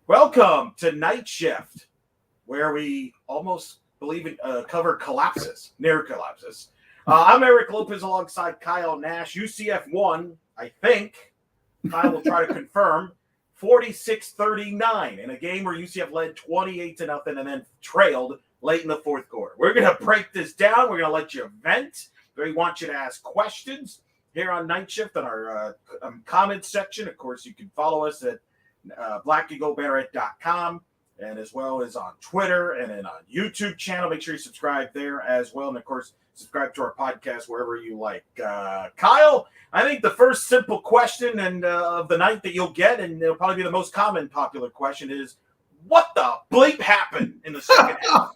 Welcome to Night Shift, where we almost believe in cover collapses, near collapses. I'm Eric Lopez alongside Kyle Nash. UCF won, I think. Kyle will try to confirm. 46-39 in a game where UCF led 28-0 and then trailed late in the fourth quarter. We're going to break this down. We're going to let you vent. We want you to ask questions here on Night Shift on our comments section. Of course, you can follow us at blackeaglebarrett.com and as well as on Twitter and then on YouTube channel. Make sure you subscribe there as well. And, of course, subscribe to our podcast wherever you like. Kyle, I think the first simple question of the night that you'll get, and it'll probably be the most common popular question, is what the bleep happened in the second half?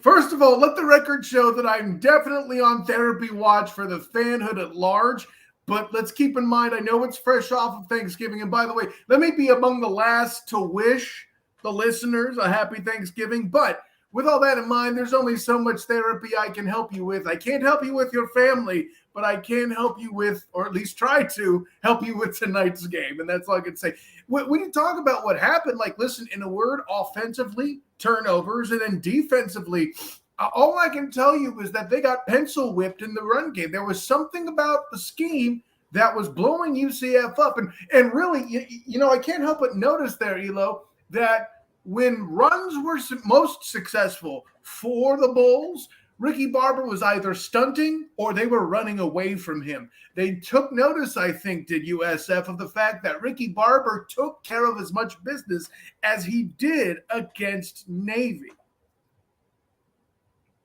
First of all, let the record show that I'm definitely on therapy watch for the fanhood at large. But let's keep in mind, I know it's fresh off of Thanksgiving. And by the way, let me be among the last to wish the listeners a happy Thanksgiving. But with all that in mind, there's only so much therapy I can help you with. I can't help you with your family, but I can help you with, or at least try to help you with tonight's game. And that's all I can say. When you talk about what happened, like, listen, in a word, offensively, turnovers, and then defensively, all I can tell you is that they got pencil whipped in the run game. There was something about the scheme that was blowing UCF up. And really, you know, I can't help but notice there, Elo, that when runs were most successful for the Bulls, Ricky Barber was either stunting or they were running away from him. They took notice, I think, did USF, of the fact that Ricky Barber took care of as much business as he did against Navy.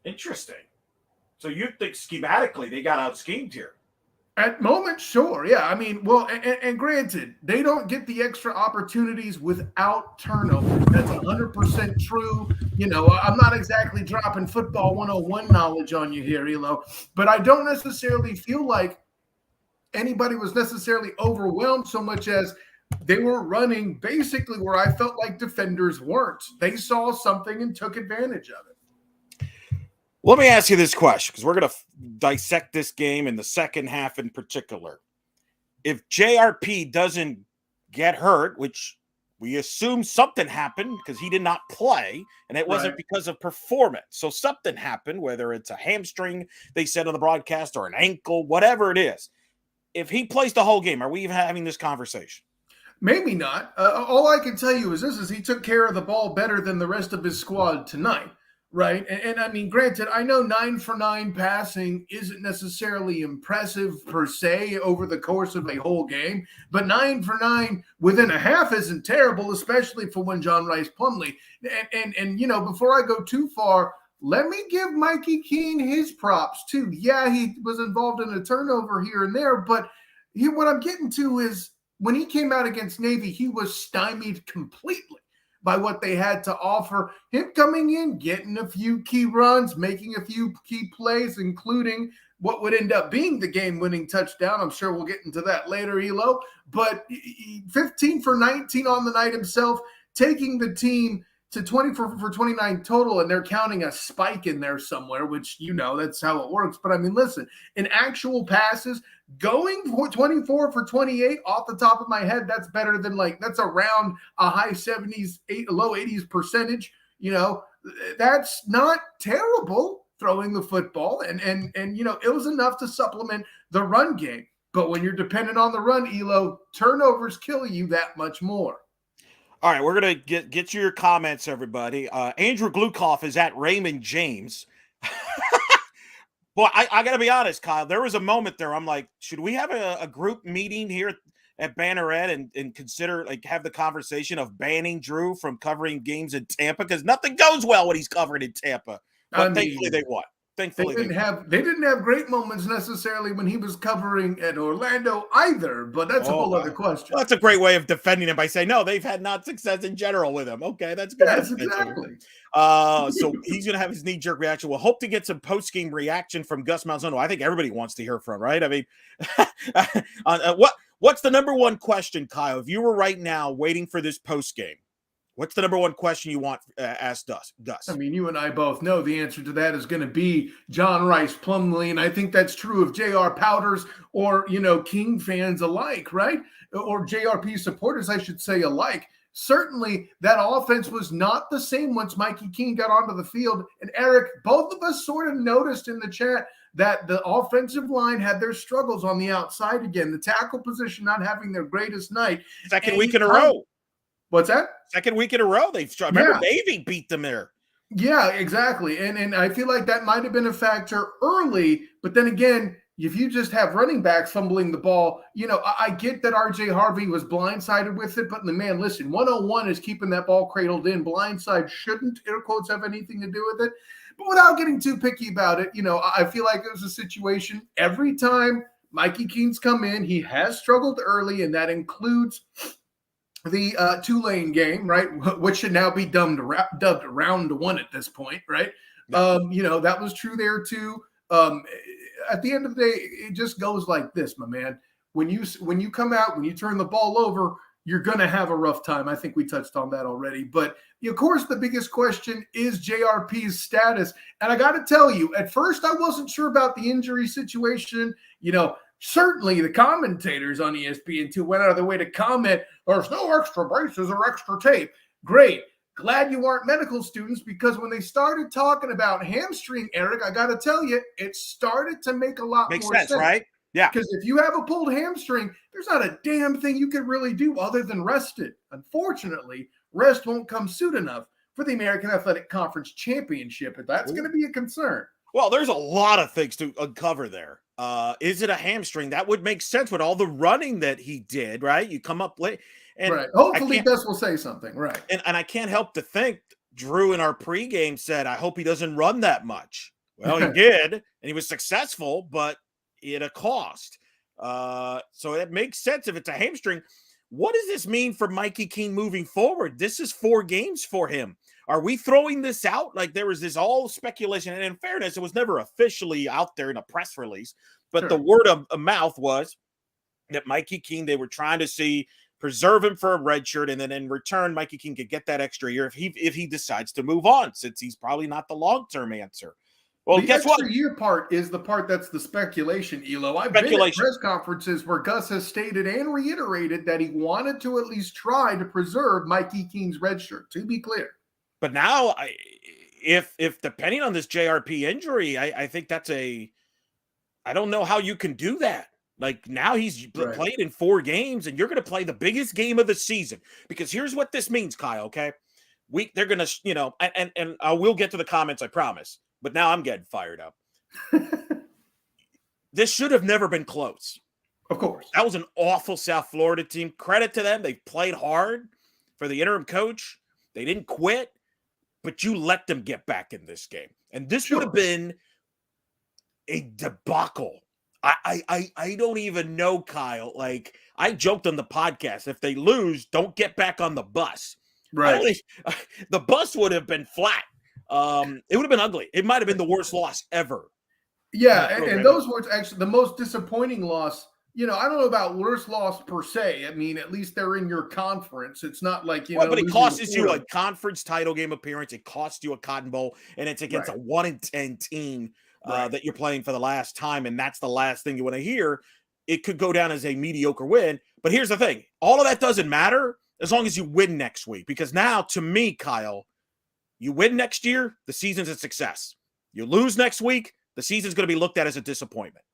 Interesting. So you think schematically they got out-schemed here? At moments, sure. Yeah. I mean, well, and granted, they don't get the extra opportunities without turnovers. That's 100% true. You know, I'm not exactly dropping football 101 knowledge on you here, Elo, but I don't necessarily feel like anybody was necessarily overwhelmed so much as they were running basically where I felt like defenders weren't. They saw something and took advantage of it. Let me ask you this question, because we're going to dissect this game in the second half in particular. If JRP doesn't get hurt, which we assume something happened because he did not play, and it wasn't because of performance. So something happened, whether it's a hamstring, they said on the broadcast, or an ankle, whatever it is. If he plays the whole game, are we even having this conversation? Maybe not. All I can tell you is this: he took care of the ball better than the rest of his squad tonight. Right. And I mean, granted, I know 9 for 9 passing isn't necessarily impressive per se over the course of a whole game, but 9 for 9 within a half isn't terrible, especially for one John Rice Plumlee. And you know, before I go too far, let me give Mikey Keene his props too. Yeah, he was involved in a turnover here and there, but what I'm getting to is when he came out against Navy, he was stymied completely by what they had to offer. Him coming in, getting a few key runs, making a few key plays, including what would end up being the game-winning touchdown. I'm sure we'll get into that later, Elo. But 15 for 19 on the night himself, taking the team to 24 for 29 total, and they're counting a spike in there somewhere, which, you know, that's how it works. But, I mean, listen, in actual passes, going 24 for 28 off the top of my head, that's better than, like, that's around a high 70s, low 80s percentage. You know, that's not terrible throwing the football. And you know, it was enough to supplement the run game. But when you're dependent on the run, Elo, turnovers kill you that much more. All right, we're going to get you your comments, everybody. Andrew Glukoff is at Raymond James. Well, I got to be honest, Kyle. There was a moment there. I'm like, should we have a group meeting here at Banneret and consider, like, have the conversation of banning Drew from covering games in Tampa? Because nothing goes well when he's covered in Tampa. But thankfully they won. Thankfully they didn't have great moments necessarily when he was covering at Orlando either, but that's a whole other question. Well, that's a great way of defending him by saying, no, they've had not success in general with him. Okay, that's good. Yes, exactly. So he's going to have his knee-jerk reaction. We'll hope to get some post-game reaction from Gus Malzahn, who I think everybody wants to hear from, right? I mean, what's the number one question, Kyle? If you were right now waiting for this post-game, what's the number one question you want asked Gus? I mean, you and I both know the answer to that is going to be John Rice Plumlee, and I think that's true of J.R. Powders or, you know, King fans alike, right? Or JRP supporters, I should say, alike. certainly that offense was not the same once Mikey Keene got onto the field. And Eric, both of us sort of noticed in the chat that the offensive line had their struggles on the outside again. The tackle position not having their greatest night. Second week in a row. What's that? Second week in a row. Remember Navy beat them there. Yeah, exactly. And I feel like that might have been a factor early, but then again, if you just have running backs fumbling the ball, I get that RJ Harvey was blindsided with it, but man, listen, 101 is keeping that ball cradled in. Blindside shouldn't, air quotes, have anything to do with it. But without getting too picky about it, I feel like it was a situation every time Mikey Keene's come in, he has struggled early, and that includes the Tulane game, right, which should now be dubbed round one at this point, right? That was true there too. At the end of the day, it just goes like this, my man. When you come out, when you turn the ball over, you're going to have a rough time. I think we touched on that already. But, of course, the biggest question is JRP's status. And I got to tell you, at first I wasn't sure about the injury situation. Certainly the commentators on ESPN2 went out of their way to comment, there's no extra braces or extra tape. Great. Glad you aren't medical students, because when they started talking about hamstring, Eric, I got to tell you, it started to make a lot more sense. Right? Yeah. Because if you have a pulled hamstring, there's not a damn thing you can really do other than rest it. Unfortunately, rest won't come soon enough for the American Athletic Conference Championship, and that's going to be a concern. Well, there's a lot of things to uncover there. Is it a hamstring? That would make sense with all the running that he did, right? You come up late. And right. Hopefully Gus will say something, right? And I can't help to think, Drew in our pregame said, I hope he doesn't run that much. Well, he did, and he was successful, but at a cost. So it makes sense if it's a hamstring. What does this mean for Mikey Keene moving forward? This is 4 games for him. Are we throwing this out? Like, there was this all speculation, and in fairness, it was never officially out there in a press release, but Sure. The word of mouth was that Mikey Keene, they were trying to preserve him for a red shirt, and then in return, Mikey Keene could get that extra year if he decides to move on, since he's probably not the long-term answer. Well, the guess what? extra year part is the part that's the speculation, Elo. I've been at press conferences where Gus has stated and reiterated that he wanted to at least try to preserve Mikey Keene's red shirt, to be clear. But now, if depending on this JRP injury, I think that's I don't know how you can do that. Like, now he's played in 4 games, and you're going to play the biggest game of the season. Because here's what this means, Kyle, okay? They're going to, and I will get to the comments, I promise. But now I'm getting fired up. This should have never been close. Of course. That was an awful South Florida team. Credit to them. They played hard for the interim coach. They didn't quit, but you let them get back in this game. And this would have been a debacle. I don't even know, Kyle. Like, I joked on the podcast, if they lose, don't get back on the bus. Right. The bus would have been flat. It would have been ugly. It might have been the worst loss ever. Yeah, and those were actually the most disappointing loss. I don't know about worst loss per se. I mean, at least they're in your conference. It's not like, but it costs you a conference title game appearance. It costs you a Cotton Bowl, and it's against a 1-10 team that you're playing for the last time, and that's the last thing you want to hear. It could go down as a mediocre win. But here's the thing. All of that doesn't matter as long as you win next week. Because now, to me, Kyle, you win next year, the season's a success. You lose next week, the season's going to be looked at as a disappointment.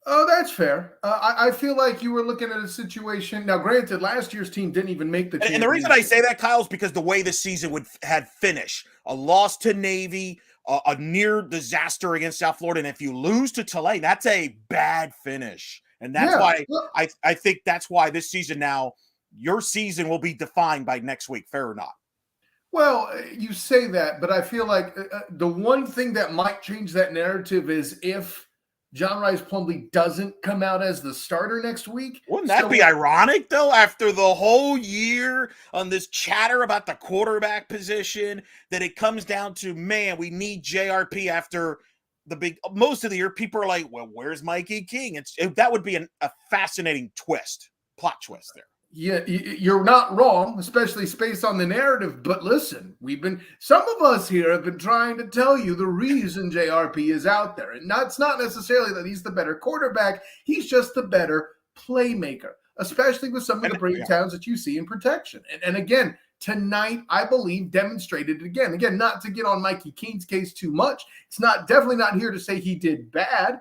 Oh, that's fair. I feel like you were looking at a situation. Now, granted, last year's team didn't even make the championship. And the reason I say that, Kyle, is because the way the season had finished. A loss to Navy, a near disaster against South Florida. And if you lose to Tulane, that's a bad finish. And that's why I think that's why this season now, your season will be defined by next week. Fair or not? Well, you say that, but I feel like the one thing that might change that narrative is if John Rice Plumlee doesn't come out as the starter next week. Wouldn't that be ironic, though, after the whole year on this chatter about the quarterback position, that it comes down to, man, we need JRP after most of the year. People are like, well, where's Mikey Keene? That would be a fascinating plot twist there. Yeah, you're not wrong, especially based on the narrative. But listen, some of us here have been trying to tell you the reason JRP is out there. And it's not necessarily that he's the better quarterback. He's just the better playmaker. especially with some of the breakdowns that you see in protection. And again, tonight, I believe, demonstrated it again. Again, not to get on Mikey Keene's case too much. It's definitely not here to say he did bad,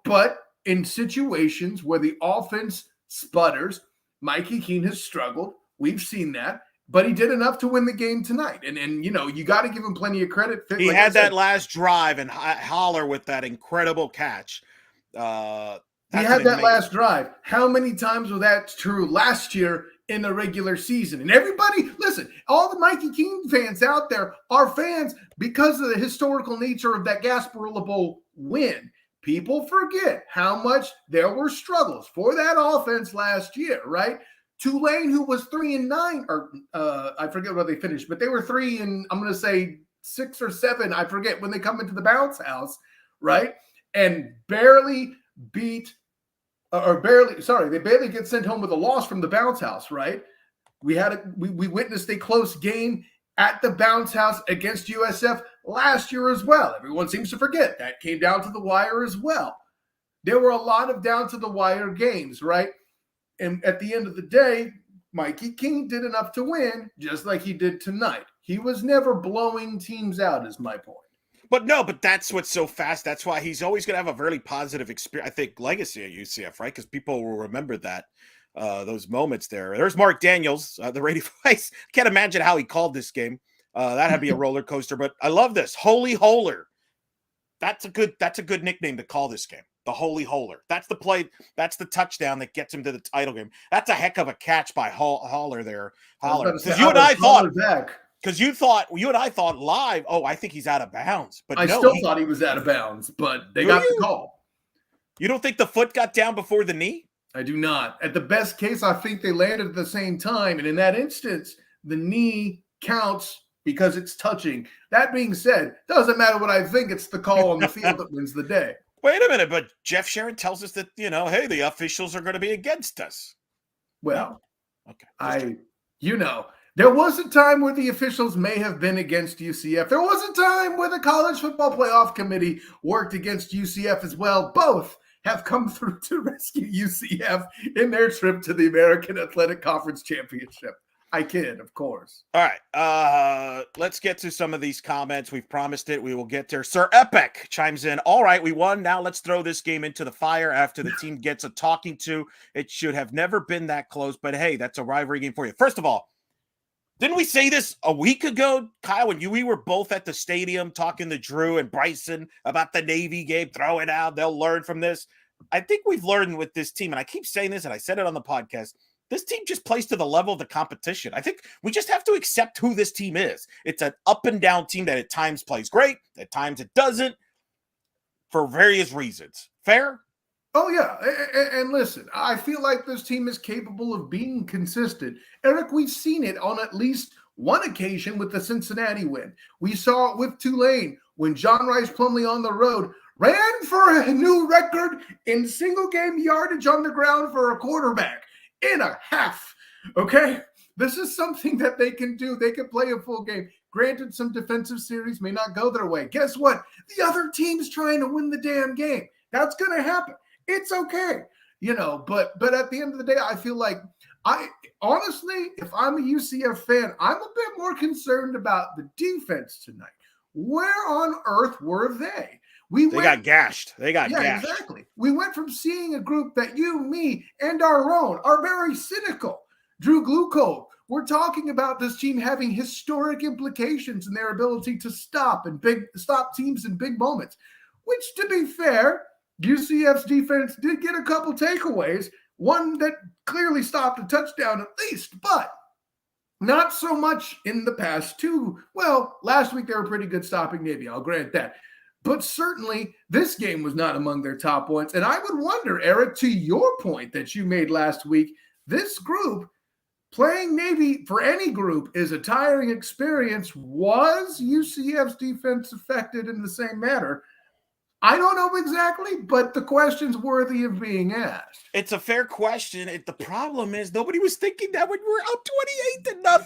but in situations where the offense sputters, Mikey Keene has struggled. We've seen that. But he did enough to win the game tonight. And you got to give him plenty of credit. He had that last drive and Holler with that incredible catch. He had that last drive. How many times was that true last year in the regular season? And everybody, listen, all the Mikey Keene fans out there are fans because of the historical nature of that Gasparilla Bowl win. People forget how much there were struggles for that offense last year, right? Tulane, who was 3-9, or I forget what they finished, but they were 3 and I'm going to say 6 or 7. I forget when they come into the bounce house, right? And they barely get sent home with a loss from the bounce house, right? We witnessed a close game at the bounce house against USF last year as well. Everyone seems to forget that came down to the wire as well. There were a lot of down to the wire games, right? And at the end of the day, Mikey Keene did enough to win, just like he did tonight. He was never blowing teams out, is my point. But that's what's so fast. That's why he's always going to have a very positive experience, I think, legacy at UCF, right? Because people will remember that, those moments there. There's Mark Daniels, the radio voice. I can't imagine how he called this game. That had to be a roller coaster, but I love this. Holy Holler. That's a good nickname to call this game. The Holy Holler. That's the play. That's the touchdown that gets him to the title game. That's a heck of a catch by Holler there. Holler. Because you and I thought live, I think he's out of bounds. But I still thought he was out of bounds, but they got the call. You don't think the foot got down before the knee? I do not. At the best case, I think they landed at the same time. And in that instance, the knee counts because it's touching. That being said, doesn't matter what I think. It's the call on the field that wins the day. Wait a minute, but Jeff Sharon tells us that, hey, the officials are going to be against us. Well, okay. There was a time where the officials may have been against UCF. There was a time where the College Football Playoff Committee worked against UCF as well. Both have come through to rescue UCF in their trip to the American Athletic Conference Championship. I kid, of course. All right. Let's get to some of these comments. We've promised it. We will get there. Sir Epic chimes in. All right, we won. Now let's throw this game into the fire after the team gets a talking to. It should have never been that close, but hey, that's a rivalry game for you. First of all, didn't we say this a week ago, Kyle, when we were both at the stadium talking to Drew and Bryson about the Navy game? Throw it out. They'll learn from this. I think we've learned with this team, and I keep saying this, and I said it on the podcast, this team just plays to the level of the competition. I think we just have to accept who this team is. It's an up and down team that at times plays great, at times it doesn't, for various reasons. Fair? Oh, yeah. And listen, I feel like this team is capable of being consistent. Eric, we've seen it on at least one occasion with the Cincinnati win. We saw it with Tulane when John Rice Plumlee on the road ran for a new record in single game yardage on the ground for a quarterback in a half. Okay? This is something that they can do. They can play a full game. Granted, some defensive series may not go their way. Guess what? The other team's trying to win the damn game. That's going to happen. It's okay. But at the end of the day, I feel like honestly, if I'm a UCF fan, I'm a bit more concerned about the defense tonight. Where on earth were they? They got gashed. Exactly. We went from seeing a group that you, me, and our own are very cynical. Drew Glucove, we're talking about this team having historic implications in their ability to stop teams in big moments, which, to be fair, UCF's defense did get a couple takeaways, one that clearly stopped a touchdown at least, but not so much in the past two. Well, last week they were pretty good stopping Navy, I'll grant that. But certainly this game was not among their top ones. And I would wonder, Eric, to your point that you made last week, this group playing Navy for any group is a tiring experience. Was UCF's defense affected in the same manner? I don't know exactly, but the question's worthy of being asked. It's a fair question. The problem is nobody was thinking that when we were up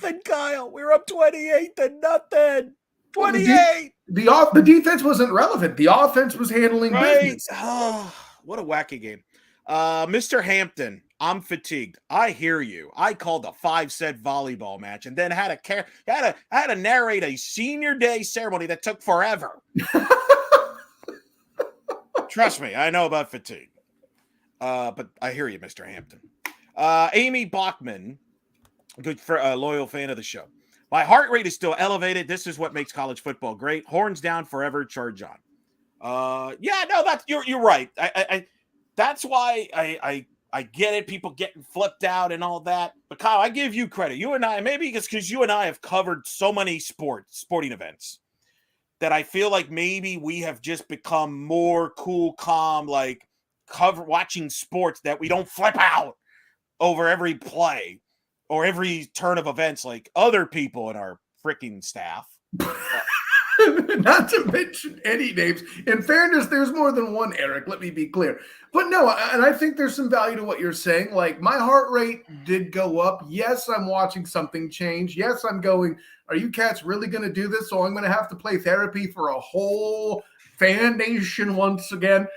28-0, Kyle. We were up 28-0. 28. The defense wasn't relevant. The offense was handling business. Oh, what a wacky game. Mr. Hampton. I'm fatigued. I hear you. I called a 5-set volleyball match and then had to narrate a senior day ceremony that took forever. Trust me, I know about fatigue. But I hear you, Mr. Hampton. Amy Bachman, good for a loyal fan of the show. My heart rate is still elevated. This is what makes college football great. Horns down forever. Charge on. Yeah, no, that's you're right. I that's why I get it. People getting flipped out and all that. But Kyle, I give you credit. You and I, maybe it's because you and I have covered so many sporting events that I feel like maybe we have just become more cool, calm, like watching sports that we don't flip out over every play or every turn of events like other people in our freaking staff. Not to mention any names. In fairness, there's more than one Eric, let me be clear. But no, and I think there's some value to what you're saying. Like, my heart rate did go up. Yes, I'm watching something change. Yes, I'm going, are you cats really going to do this? So I'm going to have to play therapy for a whole fan nation once again.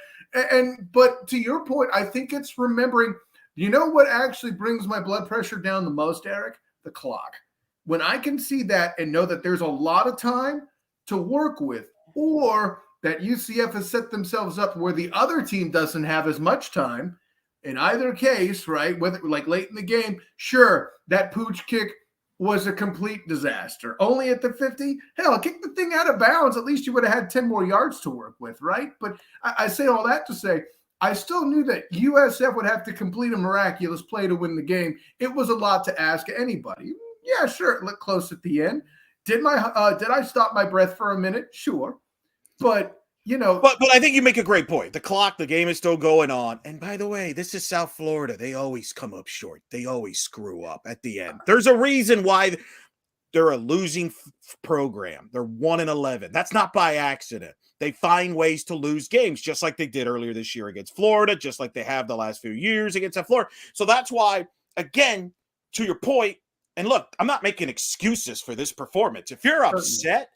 But to your point, I think it's remembering, you know what actually brings my blood pressure down the most, Eric? The clock. When I can see that and know that there's a lot of time to work with, or that UCF has set themselves up where the other team doesn't have as much time. In either case, right, whether like late in the game, sure, that pooch kick was a complete disaster. Only at the 50, hell, kick the thing out of bounds. At least you would have had 10 more yards to work with, right? But I say all that to say, I still knew that USF would have to complete a miraculous play to win the game. It was a lot to ask anybody. Yeah, sure, it looked close at the end. Did I stop my breath for a minute? Sure. But, you know. But I think you make a great point. The game is still going on. And by the way, this is South Florida. They always come up short. They always screw up at the end. There's a reason why they're a losing program. They're 1-11. That's not by accident. They find ways to lose games, just like they did earlier this year against Florida, just like they have the last few years against South Florida. So that's why, again, to your point, and look, I'm not making excuses for this performance. If you're upset,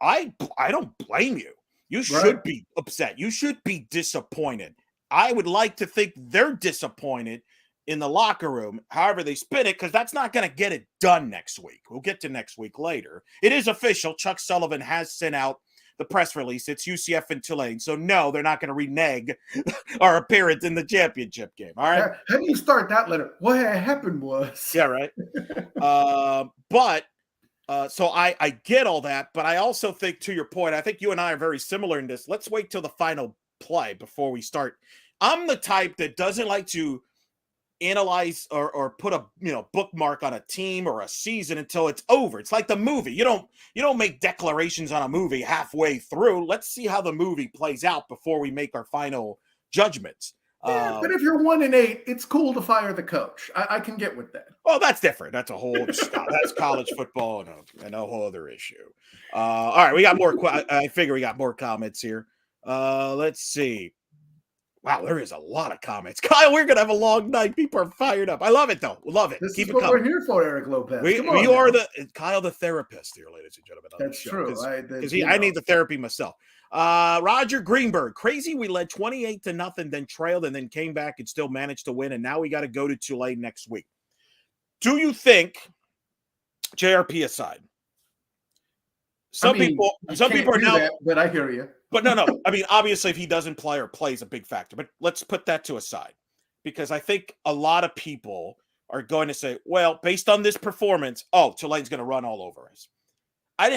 I don't blame you. You should be upset. You should be disappointed. I would like to think they're disappointed in the locker room, however they spin it, because that's not going to get it done next week. We'll get to next week later. It is official. Chuck Sullivan has sent out the press release. It's UCF and Tulane. So, no, they're not going to renege our appearance in the championship game. All right? How do you start that letter? What happened was. Yeah, right. So I get all that, but I also think, to your point, I think you and I are very similar in this. Let's wait till the final play before we start. I'm the type that doesn't like to analyze or put a bookmark on a team or a season until it's over. It's like the movie. You don't make declarations on a movie halfway through. Let's see how the movie plays out before we make our final judgments. Yeah, but if you're 1-8, it's cool to fire the coach. I can get with that. Well, that's different. That's a whole that's college football and a whole other issue. All right, we got more. I figure we got more comments here. Let's see. Wow, there is a lot of comments. Kyle, we're going to have a long night. People are fired up. I love it, though. Love it. This Keep is it what coming. we're here for, Eric Lopez. We are Kyle the therapist here, ladies and gentlemen. That's true. Because I need the therapy myself. Roger Greenberg. Crazy. We led 28-0, then trailed, and then came back and still managed to win. And now we got to go to Tulane next week. Do you think, JRP aside, some people are now that, but I hear you. But no. I mean, obviously, if he doesn't play or plays a big factor. But let's put that to a side, because I think a lot of people are going to say, well, based on this performance, Tulane's going to run all over us. I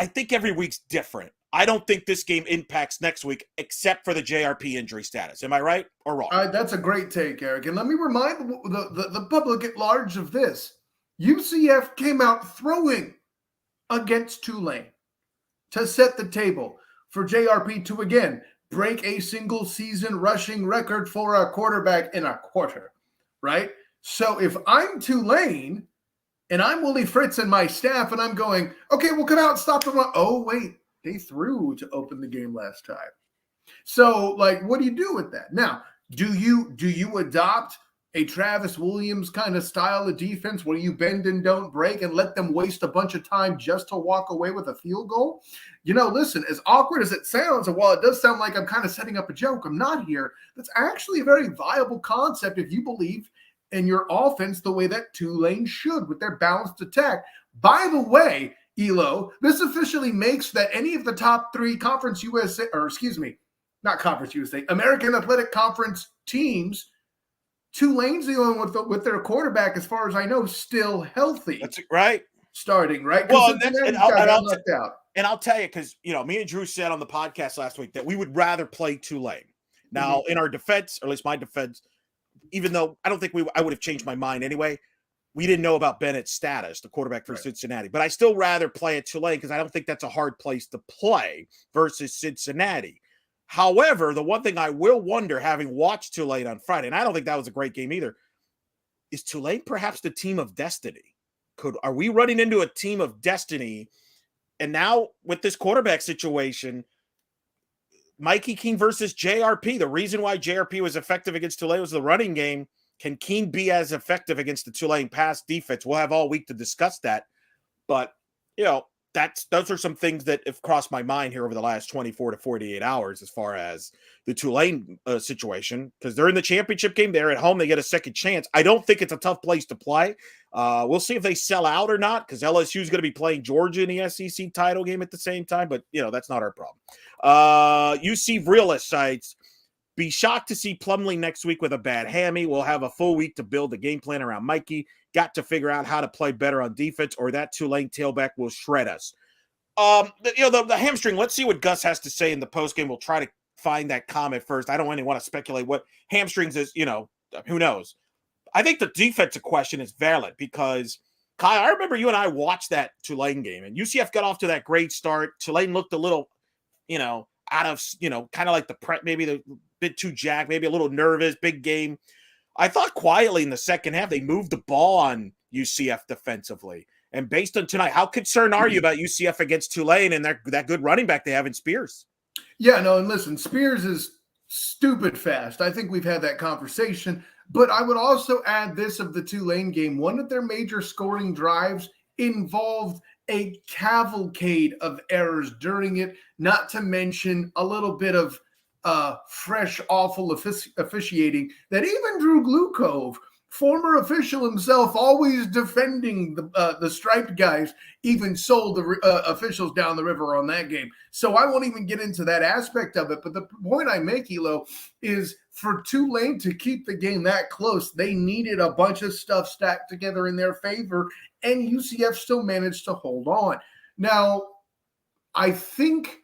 think every week's different. I don't think this game impacts next week, except for the JRP injury status. Am I right or wrong? That's a great take, Eric. And let me remind the public at large of this. UCF came out throwing against Tulane to set the table for JRP to, again, break a single season rushing record for a quarterback in a quarter, right? So if I'm Tulane and I'm Willie Fritz and my staff and I'm going, okay, we'll come out and stop the run. Oh, wait, they threw to open the game last time. So, like, what do you do with that? Now, do you adopt a Travis Williams kind of style of defense where you bend and don't break and let them waste a bunch of time just to walk away with a field goal. Listen, as awkward as it sounds, and while it does sound like I'm kind of setting up a joke, I'm not here. That's actually a very viable concept if you believe in your offense the way that Tulane should with their balanced attack. By the way, Elo, this officially makes that any of the top 3 Conference USA, or excuse me, not Conference USA, American Athletic Conference teams, Tulane's the only one with their quarterback, as far as I know, still healthy. That's right. Starting, right? Well, And I'll tell you, because, me and Drew said on the podcast last week that we would rather play Tulane. Now, in our defense, or at least my defense, even though I don't think I would have changed my mind anyway, we didn't know about Bennett's status, the quarterback for Cincinnati. But I still rather play at Tulane because I don't think that's a hard place to play versus Cincinnati. However, the one thing I will wonder, having watched Tulane on Friday, and I don't think that was a great game either, is Tulane perhaps the team of destiny? Are we running into a team of destiny? And now with this quarterback situation, Mikey Keene versus JRP, the reason why JRP was effective against Tulane was the running game. Can Keene be as effective against the Tulane pass defense? We'll have all week to discuss that. But, those are some things that have crossed my mind here over the last 24 to 48 hours as far as the Tulane situation, because they're in the championship game. They're at home. They get a second chance. I don't think it's a tough place to play. We'll see if they sell out or not, because LSU is going to be playing Georgia in the SEC title game at the same time. But, that's not our problem. UC Realist sites, be shocked to see Plumlee next week with a bad hammy. We'll have a full week to build the game plan around Mikey. Got to figure out how to play better on defense, or that Tulane tailback will shred us. The hamstring, let's see what Gus has to say in the postgame. We'll try to find that comment first. I don't really want to speculate what hamstrings is, who knows. I think the defensive question is valid because, Kyle, I remember you and I watched that Tulane game, and UCF got off to that great start. Tulane looked a little, out of, kind of like the prep, maybe a bit too jacked, maybe a little nervous, big game. I thought quietly in the second half, they moved the ball on UCF defensively. And based on tonight, how concerned are you about UCF against Tulane and that good running back they have in Spears? Yeah, no, and listen, Spears is stupid fast. I think we've had that conversation. But I would also add this of the Tulane game. One of their major scoring drives involved a cavalcade of errors during it, not to mention a little bit of fresh, awful officiating that even Drew Glukove, former official himself, always defending the striped guys, even sold the officials down the river on that game. So I won't even get into that aspect of it. But the point I make, Elo, is for Tulane to keep the game that close, they needed a bunch of stuff stacked together in their favor, and UCF still managed to hold on. Now, I think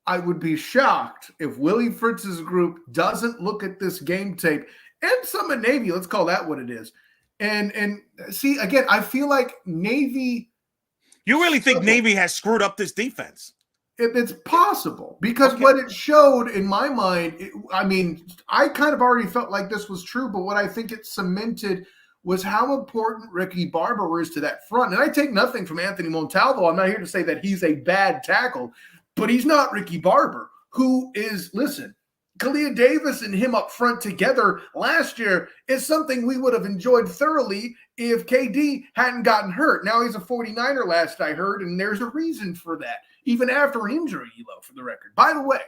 I would be shocked if Willie Fritz's group doesn't look at this game tape, and some of Navy, let's call that what it is. And see, again, I feel like Navy. You really think Navy has screwed up this defense? It's possible because what it showed in my mind, I kind of already felt like this was true, but what I think it cemented was how important Ricky Barber is to that front. And I take nothing from Anthony Montalvo. I'm not here to say that he's a bad tackle, but he's not Ricky Barber, who is, listen, Kalia Davis and him up front together last year is something we would have enjoyed thoroughly if KD hadn't gotten hurt. Now he's a 49er last I heard, and there's a reason for that, even after an injury, for the record. By the way,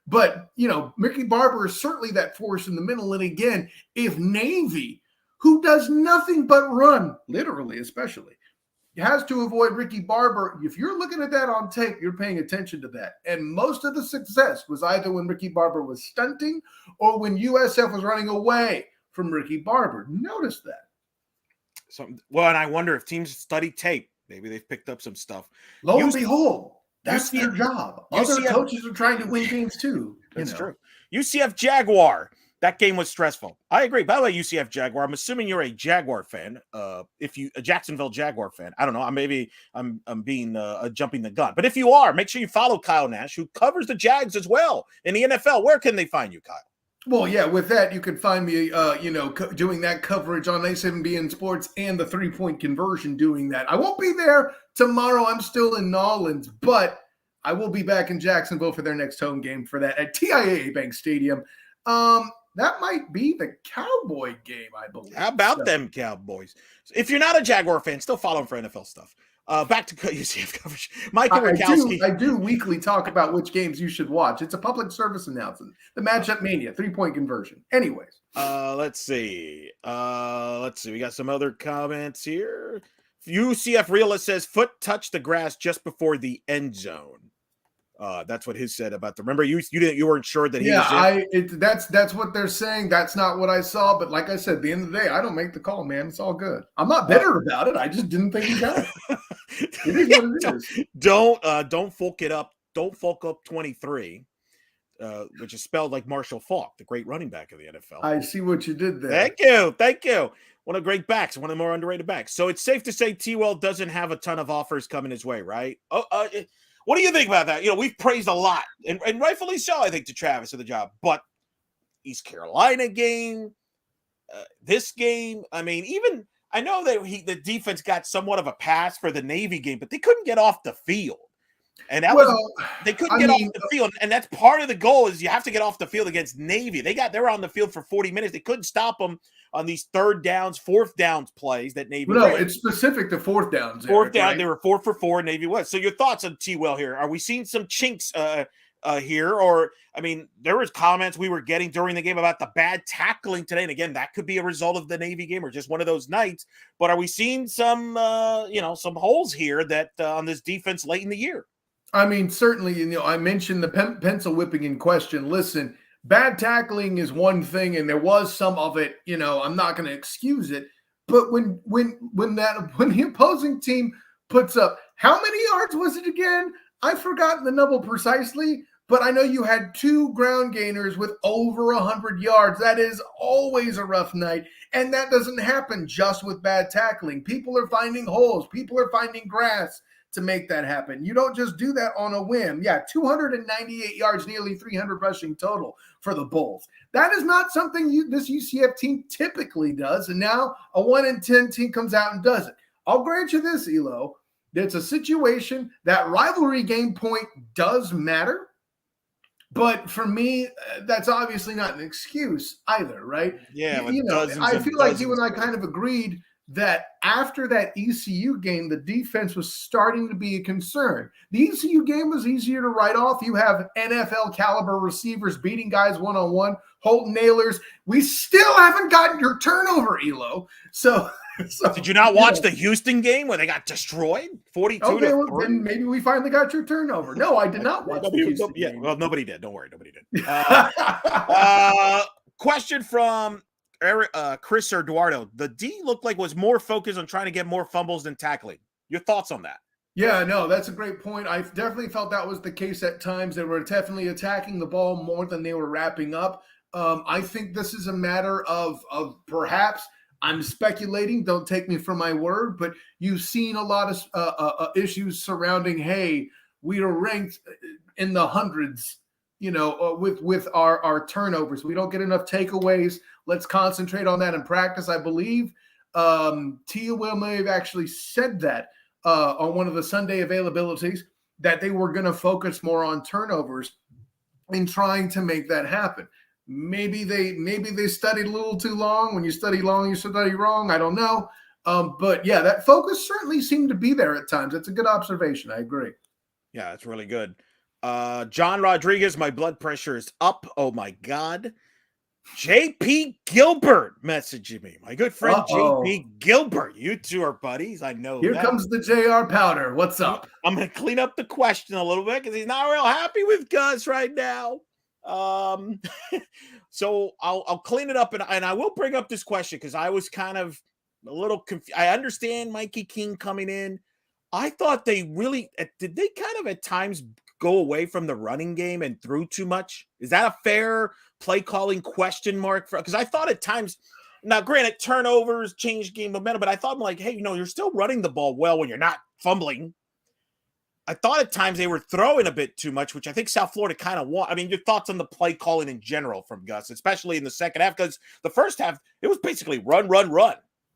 but Ricky Barber is certainly that force in the middle. And again, if Navy, who does nothing but run, literally especially, has to avoid Ricky Barber, if you're looking at that on tape, you're paying attention to that. And most of the success was either when Ricky Barber was stunting or when USF was running away from Ricky Barber. Notice that. And I wonder if teams study tape. Maybe they've picked up some stuff. Lo and behold, that's their job. Other coaches are trying to win games too. That's true. UCF Jaguar. That game was stressful. I agree. By the way, UCF Jaguar, I'm assuming you're a Jaguar fan. A Jacksonville Jaguar fan. I don't know. I'm being jumping the gun. But if you are, make sure you follow Kyle Nash, who covers the Jags as well in the NFL. Where can they find you, Kyle? Well, yeah, with that, you can find me, doing that coverage on A7BN Sports and the 3-point conversion doing that. I won't be there tomorrow. I'm still in Nolens, but I will be back in Jacksonville for their next home game for that at TIAA Bank Stadium. that might be the Cowboy game, I believe. How about them Cowboys? If you're not a Jaguar fan, still follow them for NFL stuff. Back to UCF coverage. Michael Rakowski. I do weekly talk about which games you should watch. It's a public service announcement. The matchup mania, 3-point conversion. Anyways. Let's see. We got some other comments here. UCF realist says foot touched the grass just before the end zone. That's what his said about the. Remember, you weren't sure that he was in? That's what they're saying. That's not what I saw. But like I said, at the end of the day, I don't make the call, man. It's all good. I'm not bitter about it. I just didn't think he got it. It is what it is. Don't folk it up. Don't folk up 23, which is spelled like Marshall Faulk, the great running back of the NFL. I see what you did there. Thank you. One of the great backs, one of the more underrated backs. So it's safe to say T-Well doesn't have a ton of offers coming his way, right? What do you think about that? We've praised a lot, and rightfully so, I think, to Travis for the job. But East Carolina game, this game, I mean, even I know that the defense got somewhat of a pass for the Navy game, but they couldn't get off the field. And they couldn't get off the field. And that's part of the goal is you have to get off the field against Navy. They were on the field for 40 minutes. They couldn't stop them on these third downs, fourth downs plays that Navy No, ran. it's specific to fourth downs. Fourth down, right? They were 4 for 4, Navy was. So your thoughts on T-Well here? Are we seeing some chinks here? Or, I mean, there was comments we were getting during the game about the bad tackling today. And again, that could be a result of the Navy game or just one of those nights. But are we seeing some, some holes here that on this defense late in the year? I mean, certainly, I mentioned the pencil whipping in question. Listen, bad tackling is one thing, and there was some of it. I'm not going to excuse it, but when the opposing team puts up, how many yards was it again? I've forgotten the number precisely, but I know you had 2 ground gainers with over 100 yards. That is always a rough night, and that doesn't happen just with bad tackling. People are finding holes. People are finding grass to make that happen. You don't just do that on a whim. Yeah, 298 yards, nearly 300 rushing total for the Bulls. That is not something this UCF team typically does, and now a 1-10 team comes out and does it. I'll grant you this, Elo. It's a situation that rivalry game point does matter, but for me, that's obviously not an excuse either, right? Yeah, I feel like you and I kind of agreed that after that ECU game, the defense was starting to be a concern. The ECU game was easier to write off. You have NFL caliber receivers beating guys one-on-one, Holton Nailers. We still haven't gotten your turnover, Elo. So did you not watch the Houston game where they got destroyed? 42 okay, to well, then maybe we finally got your turnover. No, I did not watch the Houston game. Well, nobody did. Don't worry, nobody did. Question from Chris Eduardo. The D looked like was more focused on trying to get more fumbles than tackling. Your thoughts on that? Yeah, no, that's a great point. I definitely felt that was the case at times. They were definitely attacking the ball more than they were wrapping up. I think this is a matter of perhaps, I'm speculating, don't take me for my word, but you've seen a lot of issues surrounding, hey, we are ranked in the hundreds, with our turnovers. We don't get enough takeaways. Let's concentrate on that in practice. I believe T-Will may have actually said that on one of the Sunday availabilities, that they were going to focus more on turnovers in trying to make that happen. Maybe they studied a little too long. When you study long, you study wrong. I don't know. But yeah, that focus certainly seemed to be there at times. That's a good observation. I agree. Yeah, that's really good. John Rodriguez, my blood pressure is up. Oh my God. JP Gilbert messaging me. My good friend JP Gilbert. You two are buddies. I know. Here comes the JR Powder. What's up? I'm going to clean up the question a little bit because he's not real happy with Gus right now. So I'll clean it up and I will bring up this question because I was kind of a little confused. I understand Mikey Keene coming in. I thought did they kind of at times go away from the running game and threw too much? Is that a fair play calling question mark? Because I thought at times, now granted, turnovers change game momentum, but I thought like, hey, you're still running the ball well when you're not fumbling. I thought at times they were throwing a bit too much, which I think South Florida kind of want. I mean, your thoughts on the play calling in general from Gus, especially in the second half, because the first half, it was basically run.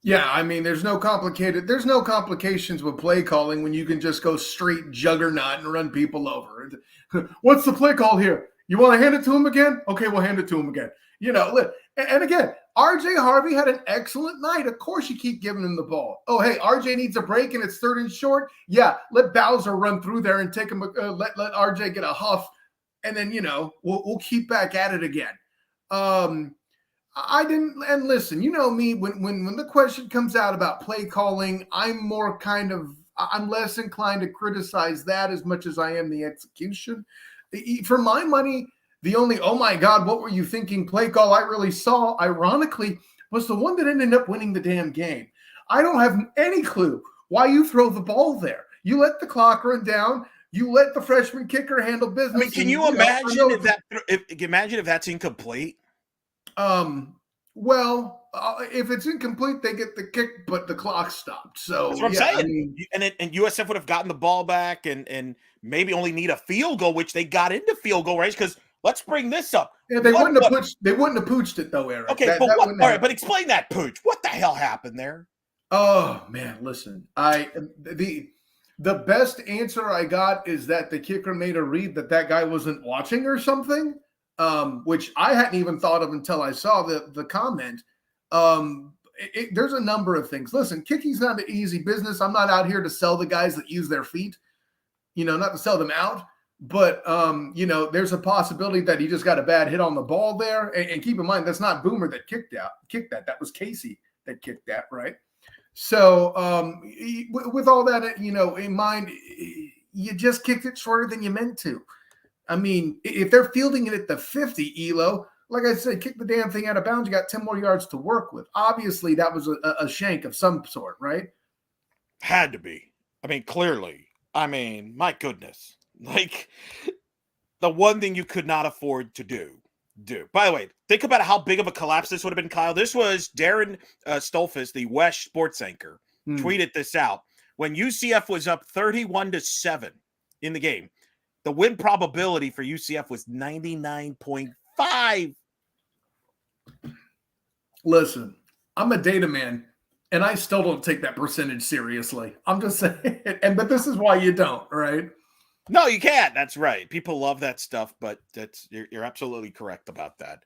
Yeah, I mean, there's no complications with play calling when you can just go straight juggernaut and run people over. What's the play call here? You want to hand it to him again? Okay, we'll hand it to him again. Look, and again, RJ Harvey had an excellent night. Of course, you keep giving him the ball. Oh, hey, RJ needs a break and it's 3rd and short. Yeah, let Bowser run through there and take him. Let RJ get a huff, and then we'll keep back at it again. I didn't. And listen, you know me. When the question comes out about play calling, I'm less inclined to criticize that as much as I am the execution. For my money, the only, oh my God, what were you thinking play call I really saw, ironically, was the one that ended up winning the damn game. I don't have any clue why you throw the ball there. You let the clock run down. You let the freshman kicker handle business. I mean, can you imagine if that's incomplete? Well, if it's incomplete, they get the kick, but the clock stopped. So that's what I'm saying. I mean, and USF would have gotten the ball back and maybe only need a field goal, which they got into field goal range. Because let's bring this up. Yeah, they wouldn't have pooched it though, Eric. Okay, but what? All right, but explain that pooch. What the hell happened there? Oh man, listen. The best answer I got is that the kicker made a read that guy wasn't watching or something. Which I hadn't even thought of until I saw the comment. There's a number of things. Listen, kicking's not an easy business. I'm not out here to sell the guys that use their feet, not to sell them out. But, there's a possibility that he just got a bad hit on the ball there. And keep in mind, that's not Boomer that kicked that. That was Casey that kicked that, right? So with all that, in mind, you just kicked it shorter than you meant to. I mean, if they're fielding it at the 50, Elo, like I said, kick the damn thing out of bounds. You got 10 more yards to work with. Obviously, that was a shank of some sort, right? Had to be. I mean, clearly. I mean, my goodness. Like, the one thing you could not afford to do. By the way, think about how big of a collapse this would have been, Kyle. This was Darren Stolfus, the West sports anchor, tweeted this out. When UCF was up 31-7 in the game, the win probability for UCF was 99.5. Listen, I'm a data man, and I still don't take that percentage seriously. I'm just saying, but this is why you don't, right? No, you can't. That's right. People love that stuff, but you're absolutely correct about that.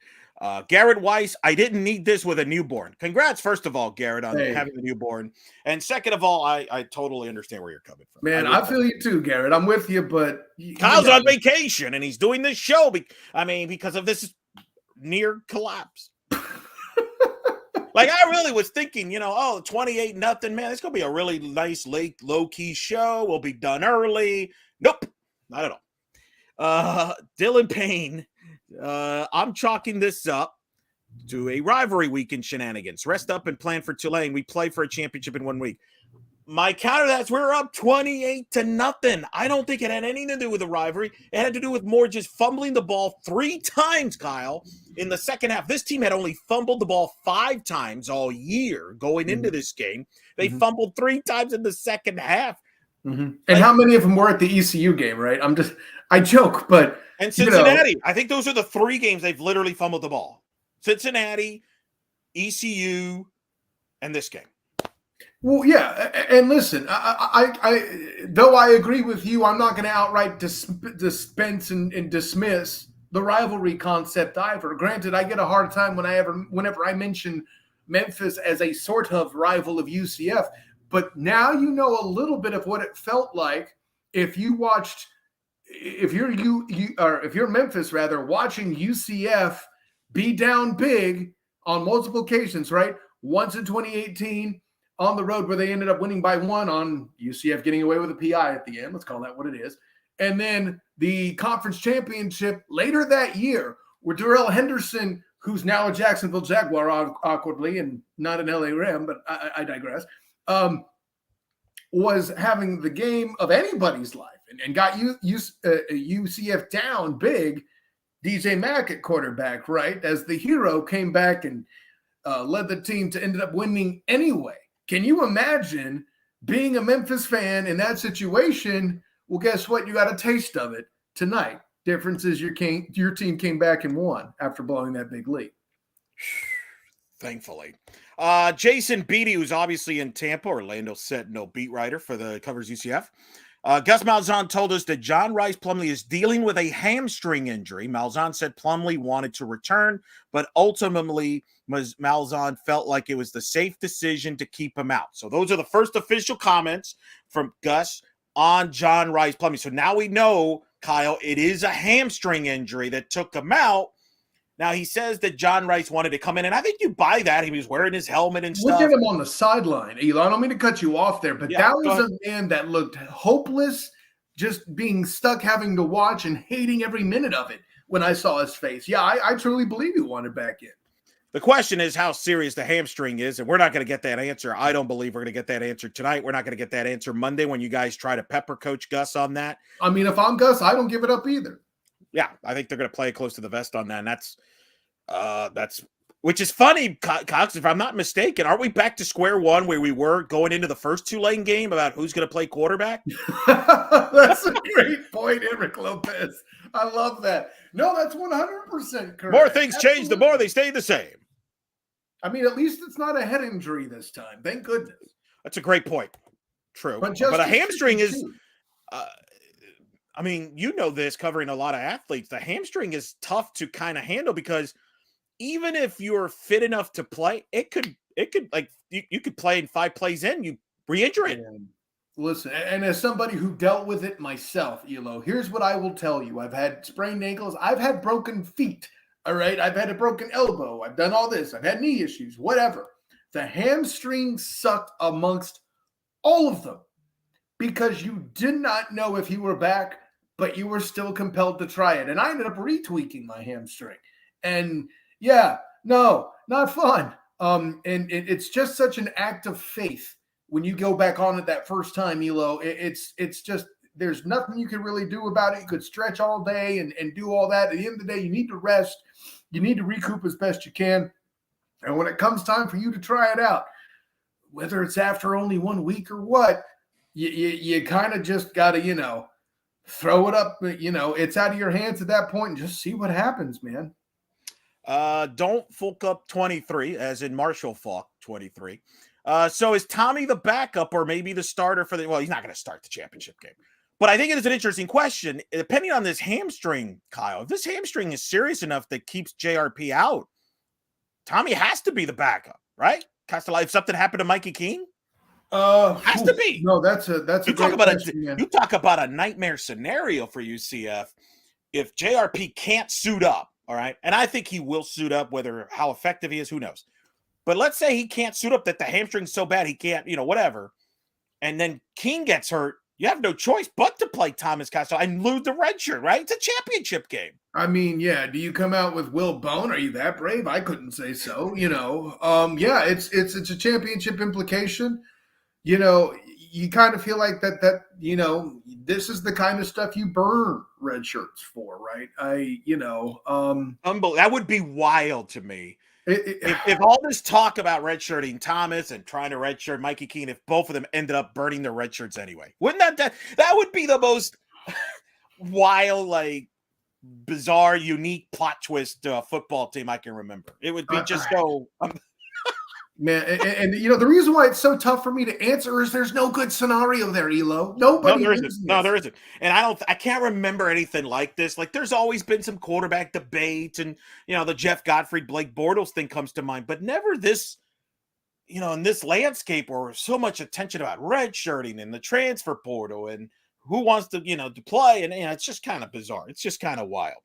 Garrett Weiss, I didn't need this with a newborn. Congrats, first of all, Garrett, on having a newborn. And second of all, I totally understand where you're coming from. Man, I feel you too, Garrett. I'm with you, but Kyle's on vacation and he's doing this show. Because of this near collapse. Like, I really was thinking, 28-0, man, it's going to be a really nice, low-key show. We'll be done early. Nope, not at all. Dylan Payne, I'm chalking this up to a rivalry weekend shenanigans. Rest up and plan for Tulane. We play for a championship in 1 week. My counter to that is we're up 28-0. I don't think it had anything to do with the rivalry. It had to do with more just fumbling the ball 3 times, Kyle, in the second half. This team had only fumbled the ball 5 times all year going into this game. They fumbled 3 times in the second half. And how many of them were at the ECU game, right? I joke, but. And Cincinnati. I think those are the 3 games they've literally fumbled the ball. Cincinnati, ECU, and this game. Well, yeah, and listen, I though I agree with you, I'm not going to outright dispense and dismiss the rivalry concept either. Granted, I get a hard time whenever I mention Memphis as a sort of rival of UCF, but now you know a little bit of what it felt like if you're Memphis rather watching UCF be down big on multiple occasions, right? Once in 2018. On the road where they ended up winning by 1 on UCF getting away with a PI at the end. Let's call that what it is. And then the conference championship later that year where Darrell Henderson, who's now a Jacksonville Jaguar awkwardly and not an LA Ram, but I digress, was having the game of anybody's life and got UCF down big. DJ Mack at quarterback, right? As the hero came back and led the team to ended up winning anyway. Can you imagine being a Memphis fan in that situation? Well, guess what? You got a taste of it tonight. Difference is your team came back and won after blowing that big lead. Thankfully. Jason Beatty, who's obviously in Tampa, Orlando Sentinel beat writer for the covers UCF. Gus Malzahn told us that John Rice Plumlee is dealing with a hamstring injury. Malzahn said Plumlee wanted to return, but ultimately Malzahn felt like it was the safe decision to keep him out. So those are the first official comments from Gus on John Rice Plumlee. So now we know, Kyle, it is a hamstring injury that took him out. Now, he says that John Rice wanted to come in, and I think you buy that. He was wearing his helmet and stuff. Look at him on the sideline, Eli. I don't mean to cut you off there, but that was a man that looked hopeless, just being stuck having to watch and hating every minute of it when I saw his face. Yeah, I truly believe he wanted back in. The question is how serious the hamstring is, and we're not going to get that answer. I don't believe we're going to get that answer tonight. We're not going to get that answer Monday when you guys try to pepper Coach Gus on that. I mean, if I'm Gus, I don't give it up either. Yeah, I think they're going to play close to the vest on that, and that's which is funny, Cox, if I'm not mistaken. Aren't we back to square one where we were going into the first Tulane game about who's going to play quarterback? That's a great point, Eric Lopez. I love that. No, that's 100% correct. More things change, the more they stay the same. I mean, at least it's not a head injury this time. Thank goodness. That's a great point. True. But a hamstring is I mean, you know this, covering a lot of athletes. The hamstring is tough to kind of handle because even if you're fit enough to play, it could like you could play in 5 plays in, you re-injure it. Listen, and as somebody who dealt with it myself, Elo, here's what I will tell you. I've had sprained ankles. I've had broken feet. All right. I've had a broken elbow. I've done all this. I've had knee issues, whatever. The hamstring sucked amongst all of them because you did not know if you were back, but you were still compelled to try it. And I ended up retweaking my hamstring. And yeah, no, not fun. And it's just such an act of faith when you go back on it that first time, Elo. It's just, there's nothing you can really do about it. You could stretch all day and do all that. At the end of the day, you need to rest. You need to recoup as best you can. And when it comes time for you to try it out, whether it's after only 1 week or what, you kind of just got to, throw it up. It's out of your hands at that point and just see what happens, man. Don't Fulk up 23, as in Marshall Falk 23. So is Tommy the backup or maybe the starter for well, he's not going to start the championship game. But I think it is an interesting question. Depending on this hamstring, Kyle, if this hamstring is serious enough that keeps JRP out, Tommy has to be the backup, right? If something happened to Mikey Keene, has to be. No, that's a you talk about a nightmare scenario for UCF if JRP can't suit up. All right, and I think he will suit up. How effective he is, who knows? But let's say he can't suit up, that the hamstring's so bad he can't, whatever. And then Keene gets hurt. You have no choice but to play Thomas Castro and lose the red shirt, right? It's a championship game. I mean, yeah. Do you come out with Will Bone? Are you that brave? I couldn't say so. Yeah, it's a championship implication. You kind of feel like that. This is the kind of stuff you burn red shirts for, right? That would be wild to me. If all this talk about redshirting Thomas and trying to redshirt Mikey Keene, if both of them ended up burning their red shirts anyway, wouldn't that would be the most wild, like bizarre, unique plot twist football team I can remember. It would be just so. Man, and the reason why it's so tough for me to answer is there's no good scenario there, Elo. Nobody. No, there isn't. And I can't remember anything like this. Like there's always been some quarterback debate, and the Jeff Gottfried, Blake Bortles thing comes to mind, but never this, in this landscape where so much attention about redshirting and the transfer portal and who wants to, to play, and it's just kind of bizarre. It's just kind of wild.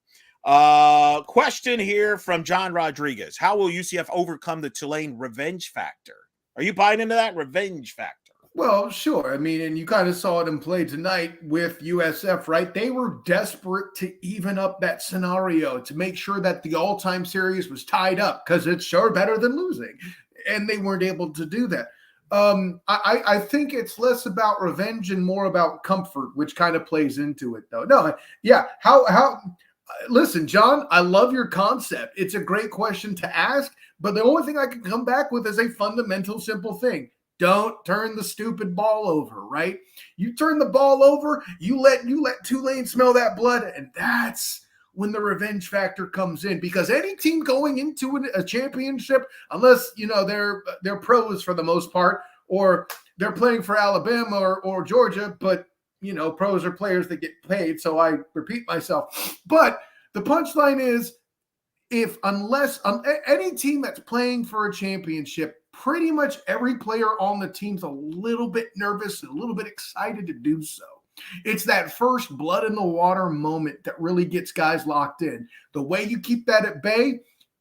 Question here from John Rodriguez. How will UCF overcome the Tulane revenge factor? Are you buying into that revenge factor? Well, sure. I mean, and you kind of saw it in play tonight with USF, right? They were desperate to even up that scenario to make sure that the all-time series was tied up because it's sure better than losing. And they weren't able to do that. I think it's less about revenge and more about comfort, which kind of plays into it, though. No, yeah. Listen, John, I love your concept. It's a great question to ask, but the only thing I can come back with is a fundamental, simple thing. Don't turn the stupid ball over, right? You turn the ball over, you let Tulane smell that blood, and that's when the revenge factor comes in. Because any team going into a championship, unless they're pros for the most part, or they're playing for Alabama or Georgia, but pros are players that get paid, so I repeat myself. But the punchline is, unless any team that's playing for a championship, pretty much every player on the team's a little bit nervous and a little bit excited to do so. It's that first blood in the water moment that really gets guys locked in. The way you keep that at bay,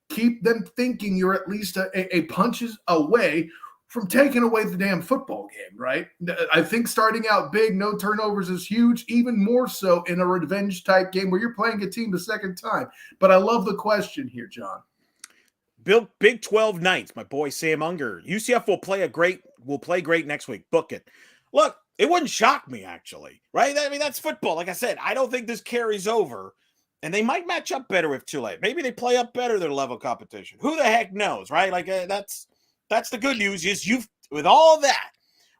keep them thinking you're at least a punches away from taking away the damn football game, right? I think starting out big, no turnovers is huge, even more so in a revenge type game where you're playing a team the second time. But I love the question here, John. Big 12 nights, my boy Sam Unger. UCF will play great next week. Book it. Look, it wouldn't shock me, actually, right? I mean, that's football. Like I said, I don't think this carries over, and they might match up better with Tulane. Maybe they play up better their level of competition. Who the heck knows, right? Like that's the good news is with all that,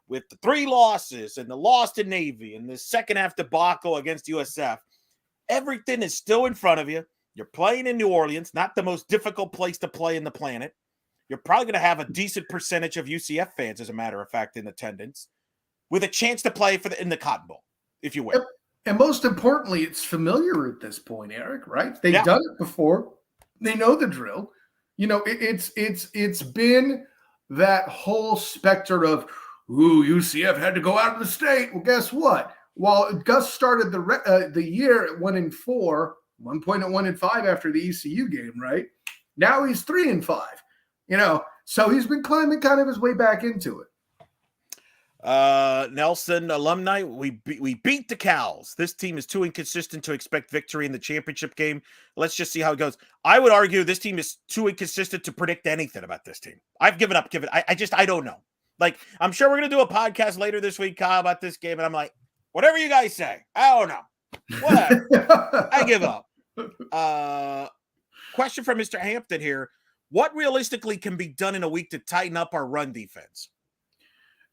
with the 3 losses and the loss to Navy and the second half debacle against USF, everything is still in front of you. You're playing in New Orleans, not the most difficult place to play in the planet. You're probably going to have a decent percentage of UCF fans, as a matter of fact, in attendance, with a chance to play in the Cotton Bowl, if you will. And most importantly, it's familiar at this point, Eric, right? They've done it before. They know the drill. It's been that whole specter of, UCF had to go out of the state. Well, guess what? While Gus started the year at 1-4, one point at 1-5 after the ECU game, right? Now he's 3-5. So he's been climbing kind of his way back into it. Nelson alumni, we beat the Cows. This team is too inconsistent to expect victory in the championship game. Let's just see how it goes. I would argue this team is too inconsistent to predict anything about this team. I've given up. I don't know. Like, I'm sure we're going to do a podcast later this week, Kyle, about this game. And I'm like, whatever you guys say, I don't know. Whatever. I give up. Question from Mr. Hampton here. What realistically can be done in a week to tighten up our run defense?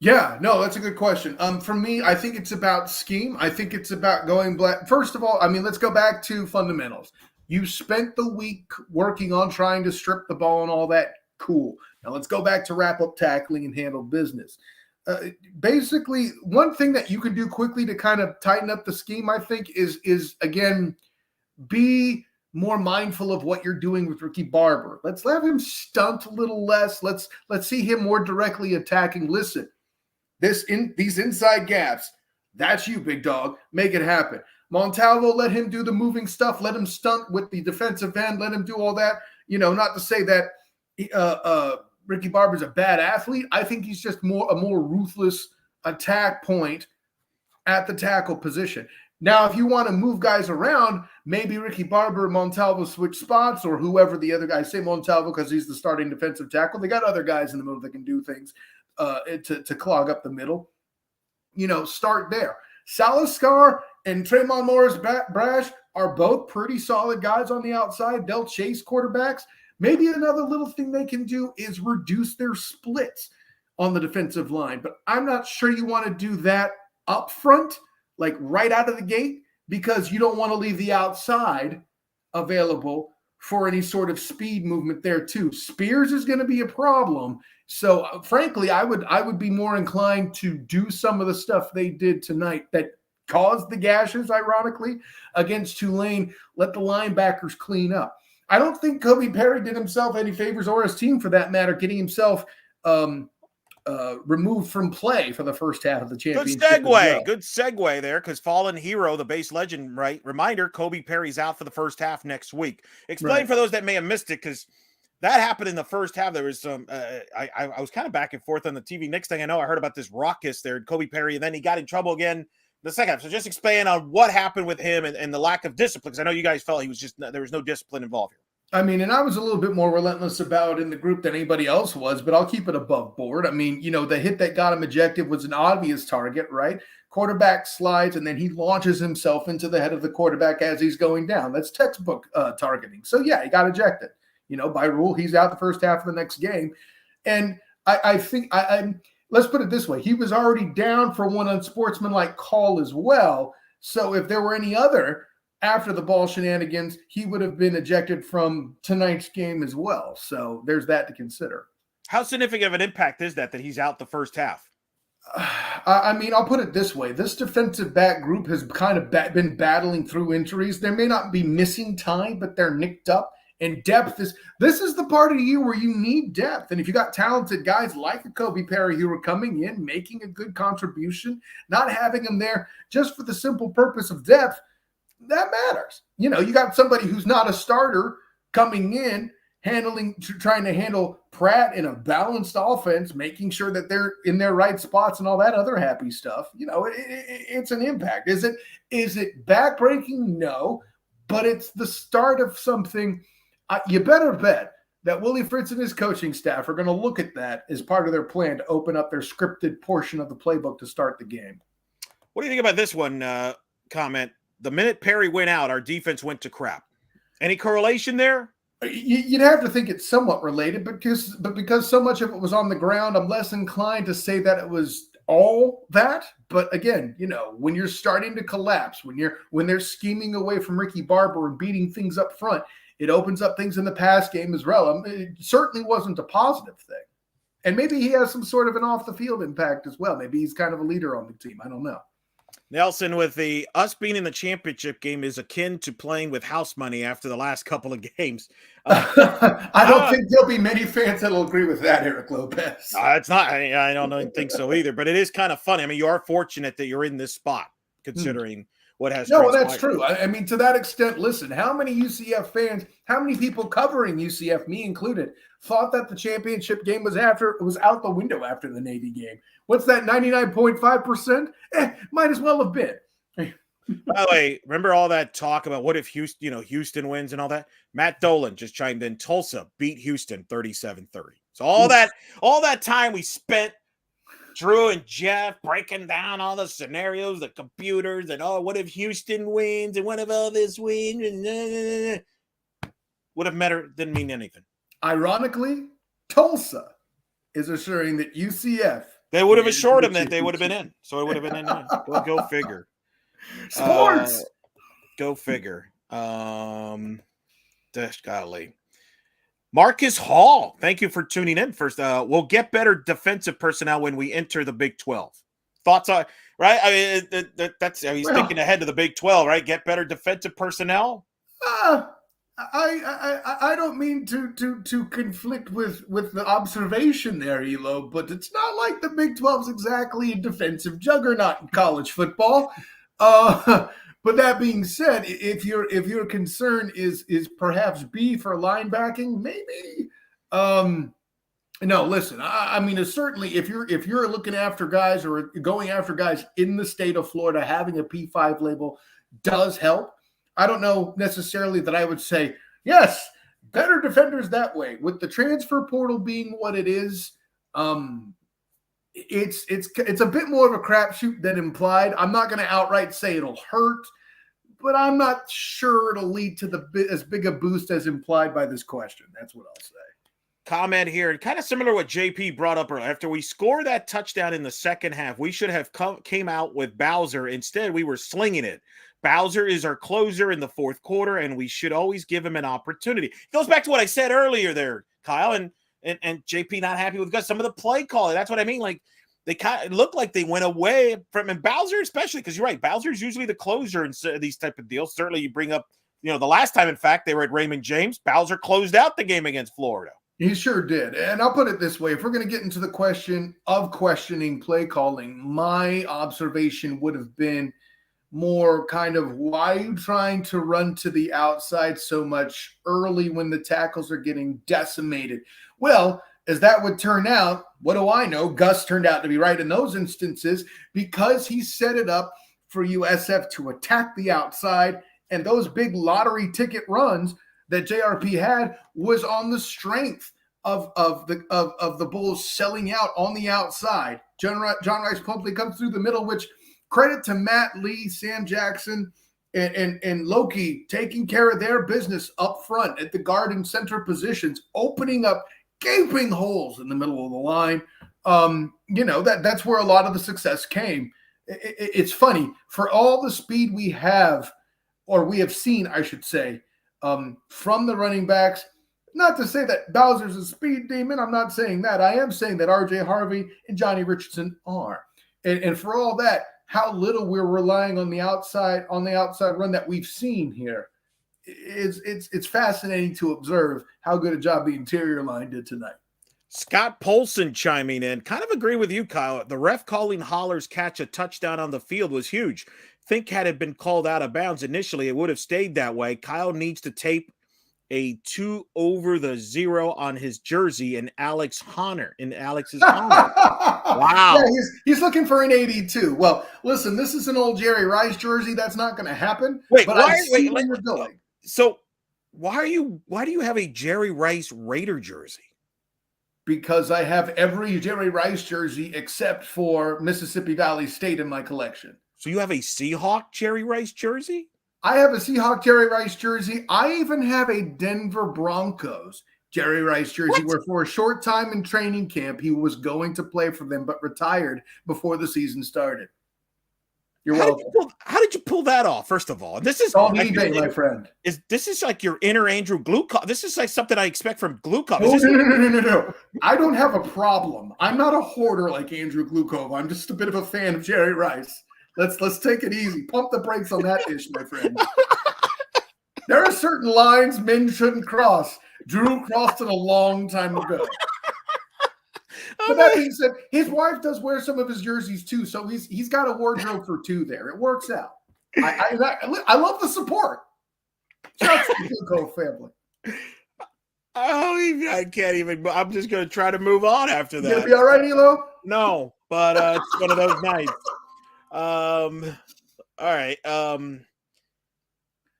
Yeah, no, that's a good question. For me, I think it's about scheme. I think it's about going black. First of all, let's go back to fundamentals. You spent the week working on trying to strip the ball and all that. Cool. Now let's go back to wrap up tackling and handle business. Basically, one thing that you can do quickly to kind of tighten up the scheme, I think, is again, be more mindful of what you're doing with Ricky Barber. Let's let him stunt a little less. Let's see him more directly attacking. Listen, these inside gaps, that's you, big dog. Make it happen. Montalvo, let him do the moving stuff. Let him stunt with the defensive end. Let him do all that. Not to say that Ricky Barber's a bad athlete. I think he's just a more ruthless attack point at the tackle position. Now, if you want to move guys around, maybe Ricky Barber and Montalvo switch spots, or whoever the other guys. Say Montalvo because he's the starting defensive tackle. They got other guys in the middle that can do things to clog up the middle. Start there. Salascar and Tremont Morris-Brash are both pretty solid guys on the outside. They'll chase quarterbacks. Maybe another little thing they can do is reduce their splits on the defensive line. But I'm not sure you want to do that up front, like right out of the gate, because you don't want to leave the outside available for any sort of speed movement there too. Spears is going to be a problem. So frankly, I would be more inclined to do some of the stuff they did tonight that caused the gashes, ironically, against Tulane. Let the linebackers clean up. I don't think Kobe Perry did himself any favors, or his team for that matter, getting himself removed from play for the first half of the championship. Good segue there, because fallen hero, the base legend, right? Reminder, Kobe Perry's out for the first half next week. Explain for those that may have missed it, because that happened in the first half. There was some, I was kind of back and forth on the TV. Next thing I know, I heard about this ruckus there, Kobe Perry, and then he got in trouble again the second half. So just expand on what happened with him and the lack of discipline, because I know you guys felt there was no discipline involved here. And I was a little bit more relentless about it in the group than anybody else was, but I'll keep it above board. The hit that got him ejected was an obvious target, right? Quarterback slides, and then he launches himself into the head of the quarterback as he's going down. That's textbook targeting. So, yeah, he got ejected. By rule, he's out the first half of the next game. And I think let's put it this way. He was already down for one unsportsmanlike call as well. So if there were any other after the ball shenanigans, he would have been ejected from tonight's game as well. So there's that to consider. How significant of an impact is that he's out the first half? I mean, I'll put it this way. This defensive back group has kind of been battling through injuries. They may not be missing time, but they're nicked up. And this is the part of the year where you need depth. And if you got talented guys like a Kobe Perry who are coming in, making a good contribution, not having them there just for the simple purpose of depth, that matters. You got somebody who's not a starter coming in, trying to handle Pratt in a balanced offense, making sure that they're in their right spots and all that other happy stuff. It's an impact. Is it backbreaking? No, but it's the start of something. You better bet that Willie Fritz and his coaching staff are going to look at that as part of their plan to open up their scripted portion of the playbook to start the game. What do you think about this one comment? The minute Perry went out, our defense went to crap. Any correlation there? You'd have to think it's somewhat related, but because so much of it was on the ground, I'm less inclined to say that it was all that. But again, when you're starting to collapse, when they're scheming away from Ricky Barber and beating things up front, it opens up things in the pass game as well. It certainly wasn't a positive thing. And maybe he has some sort of an off-the-field impact as well. Maybe he's kind of a leader on the team. I don't know. Nelson, with us being in the championship game is akin to playing with house money after the last couple of games. I don't think there'll be many fans that'll agree with that, Eric Lopez. It's not. I don't think so either. But it is kind of funny. I mean, you are fortunate that you're in this spot, considering what has. No, that's true. I mean, to that extent, listen, how many UCF fans, how many people covering UCF, me included, thought that the championship game was out the window after the Navy game? What's that, 99.5%? Might as well have been. By the way, remember all that talk about what if Houston wins and all that? Matt Dolan just chimed in. Tulsa beat Houston 37-30. So all that time we spent, Drew and Jeff breaking down all the scenarios, the computers, and what if Houston wins and what if all this wins? And would have mattered, didn't mean anything. Ironically, Tulsa is assuring that UCF. They would have assured him that they would have been in. So it would have been in. Go figure. Sports. Go figure. Golly. Marcus Hall, thank you for tuning in. First, we'll get better defensive personnel when we enter the Big 12. Thoughts on right? I mean, he's thinking ahead to the Big 12, right? Get better defensive personnel. I don't mean to conflict with the observation there, Elo, but it's not like the Big 12 is exactly a defensive juggernaut in college football. But that being said, if your concern is perhaps B for linebacking, maybe. No, listen. I mean, certainly if you're looking after guys or going after guys in the state of Florida, having a P5 label does help. I don't know necessarily that I would say, yes, better defenders that way. With the transfer portal being what it is, it's a bit more of a crapshoot than implied. I'm not going to outright say it'll hurt, but I'm not sure it'll lead to as big a boost as implied by this question. That's what I'll say. Comment here, kind of similar to what JP brought up earlier. After we score that touchdown in the second half, we should have came out with Bowser. Instead, we were slinging it. Bowser is our closer in the fourth quarter, and we should always give him an opportunity. It goes back to what I said earlier there, Kyle, and JP not happy with Gus. Some of the play calling, that's what I mean. Like, they kind of look like they went away from, and Bowser especially, because you're right, Bowser is usually the closer in these type of deals. Certainly you bring up, the last time, in fact, they were at Raymond James, Bowser closed out the game against Florida. He sure did. And I'll put it this way. If we're going to get into the question of questioning play calling, my observation would have been more kind of, why are you trying to run to the outside so much early when the tackles are getting decimated? Well, as that would turn out, what do I know? Gus turned out to be right in those instances because he set it up for USF to attack the outside, and those big lottery ticket runs that JRP had was on the strength of the Bulls selling out on the outside. John Rice Plumlee comes through the middle, which credit to Matt Lee, Sam Jackson, and Loki taking care of their business up front at the guard and center positions, opening up gaping holes in the middle of the line. That's where a lot of the success came. It's funny, for all the speed we have, or we have seen, I should say, from the running backs. Not to say that Bowser's a speed demon. I'm not saying that. I am saying that R.J. Harvey and Johnny Richardson are. And for all that, how little we're relying on the outside run that we've seen here. It's fascinating to observe how good a job the interior line did tonight. Scott Polson chiming in. Kind of agree with you, Kyle. The ref calling Holler's catch a touchdown on the field was huge. Think had it been called out of bounds initially, it would have stayed that way. Kyle needs to tape a 2 over the 0 on his jersey in Alex's honor. Wow. Yeah, he's looking for an 82. Well, listen, this is an old Jerry Rice jersey. That's not going to happen. Wait, but why? I see where you're going. So why do you have a Jerry Rice Raider jersey? Because I have every Jerry Rice jersey except for Mississippi Valley State in my collection. So you have a Seahawk Jerry Rice jersey? I have a Seahawk Jerry Rice jersey. I even have a Denver Broncos Jerry Rice jersey where for a short time in training camp, he was going to play for them, but retired before the season started. You're welcome. How did you pull that off, first of all? This is on eBay, my friend. This is like your inner Andrew Glukov. This is like something I expect from Glukov. No. I don't have a problem. I'm not a hoarder like Andrew Glukov. I'm just a bit of a fan of Jerry Rice. Let's take it easy. Pump the brakes on that ish, my friend. There are certain lines men shouldn't cross. Drew crossed it a long time ago. But that being said, his wife does wear some of his jerseys too, so he's got a wardrobe for two there. It works out. I love the support. Shout out to the Glukov family. I can't even. I'm just going to try to move on after that. You gonna be all right, Elo? No, but it's one of those nights. All right.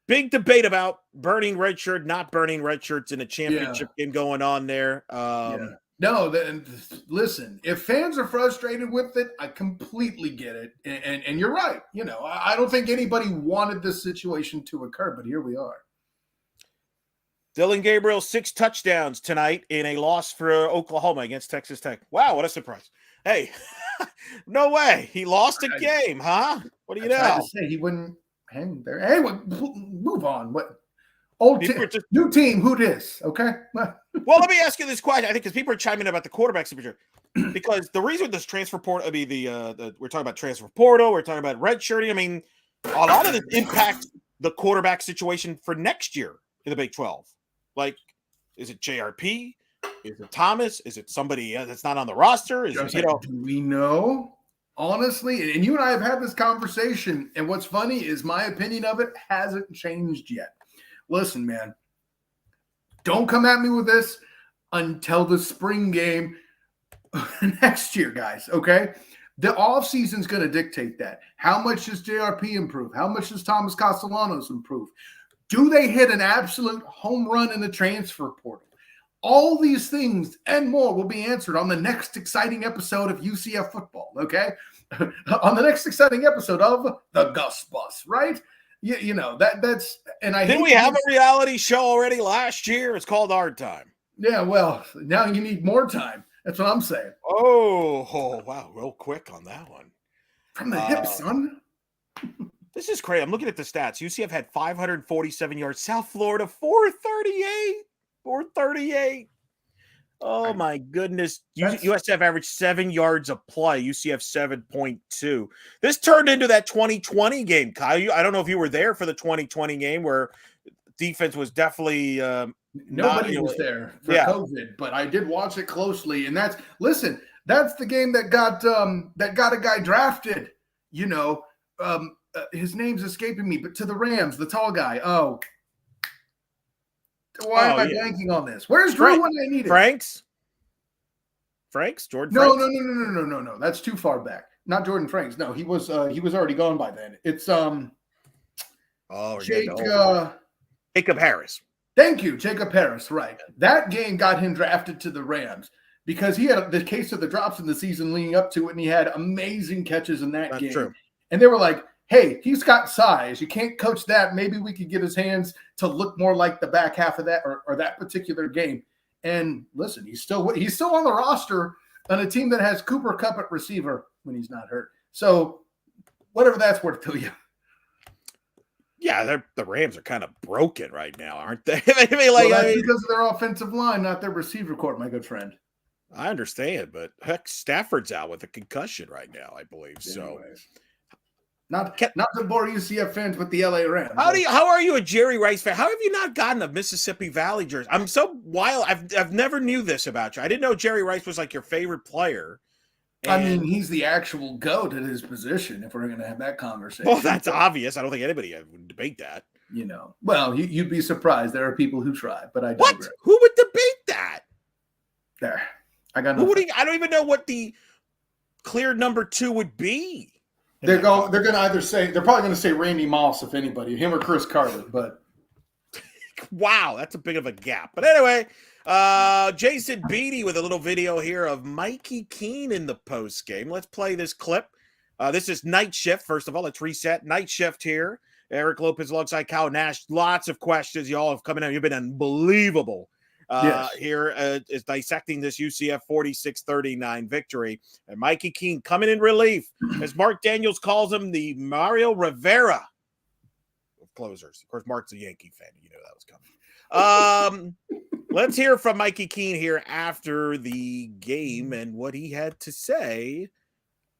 Big debate about burning red shirt, not burning red shirts in a championship game going on there. No, listen, if fans are frustrated with it, I completely get it. And you're right. You know, I don't think anybody wanted this situation to occur, but here we are. Dylan Gabriel, 6 touchdowns tonight in a loss for Oklahoma against Texas Tech. Wow, what a surprise. Hey, no way. He lost a game, huh? What do you know? I tried to say he wouldn't hang there. Hey, move on. What? New team, who this? Okay. Well, let me ask you this question. I think because people are chiming in about the quarterback situation. Because the reason with this transfer portal, I mean, we're talking about transfer portal, we're talking about redshirting. I mean, a lot of this impacts the quarterback situation for next year in the Big 12. Like, is it JRP? Is it Thomas? Is it somebody that's not on the roster? Is it, do we know? Honestly, and you and I have had this conversation, and what's funny is my opinion of it hasn't changed yet. Listen, man, don't come at me with this until the spring game next year, guys, okay? The offseason is going to dictate that. How much does JRP improve? How much does Thomas Castellanos improve? Do they hit an absolute home run in the transfer portal? All these things and more will be answered on the next exciting episode of UCF football, okay? On the next exciting episode of the Gus Bus, right? You know, that's – and I didn't we have a reality show already last year? It's called Hard Time. Yeah, well, now you need more time. That's what I'm saying. Oh wow, real quick on that one. From the hip, son. This is crazy. I'm looking at the stats. UCF had 547 yards. South Florida, 438. 438. Oh, my goodness. USF averaged 7 yards a play. UCF 7.2. This turned into that 2020 game, Kyle. I don't know if you were there for the 2020 game where defense was definitely nobody was there for COVID, but I did watch it closely. And that's the game that got a guy drafted, you know. His name's escaping me, but to the Rams, the tall guy. Oh, why am I blanking on this? Where's Drew when I need it? Franks? Jordan Franks? No. That's too far back. Not Jordan Franks. No, he was already gone by then. It's Jacob Harris. Thank you, Jacob Harris. Right. That game got him drafted to the Rams because he had the case of the drops in the season leading up to it, and he had amazing catches in that game. True. And they were like, hey, he's got size. You can't coach that. Maybe we could get his hands to look more like the back half of that or that particular game. And listen, he's still on the roster on a team that has Cooper Kupp at receiver when he's not hurt. So whatever that's worth to you. Yeah, the Rams are kind of broken right now, aren't they? Because of their offensive line, not their receiver corps, my good friend. I understand, but heck, Stafford's out with a concussion right now, I believe. So, anyways. Not to bore UCF fans with the LA Rams. How are you a Jerry Rice fan? How have you not gotten a Mississippi Valley jersey? I'm so wild. I've never knew this about you. I didn't know Jerry Rice was like your favorite player. I mean, he's the actual GOAT at his position. If we're going to have that conversation, well, that's obvious. I don't think anybody would debate that. Well, you'd be surprised. There are people who try, but I digress. What? Who would debate that? There, I got. I don't even know what the clear number 2 would be. They're going to either say they're probably going to say Randy Moss if anybody, him or Chris Carter. But wow, that's a big of a gap. But anyway, Jason Beatty with a little video here of Mikey Keene in the post game. Let's play this clip. This is night shift. First of all, let's reset. Night shift here. Eric Lopez alongside Kyle Nash. Lots of questions. Y'all have coming out. You've been unbelievable. Yes. Here is dissecting this UCF 46-39 victory. And Mikey Keene coming in relief, as Mark Daniels calls him, the Mario Rivera of closers. Of course, Mark's a Yankee fan. You know that was coming. Let's hear from Mikey Keene here after the game and what he had to say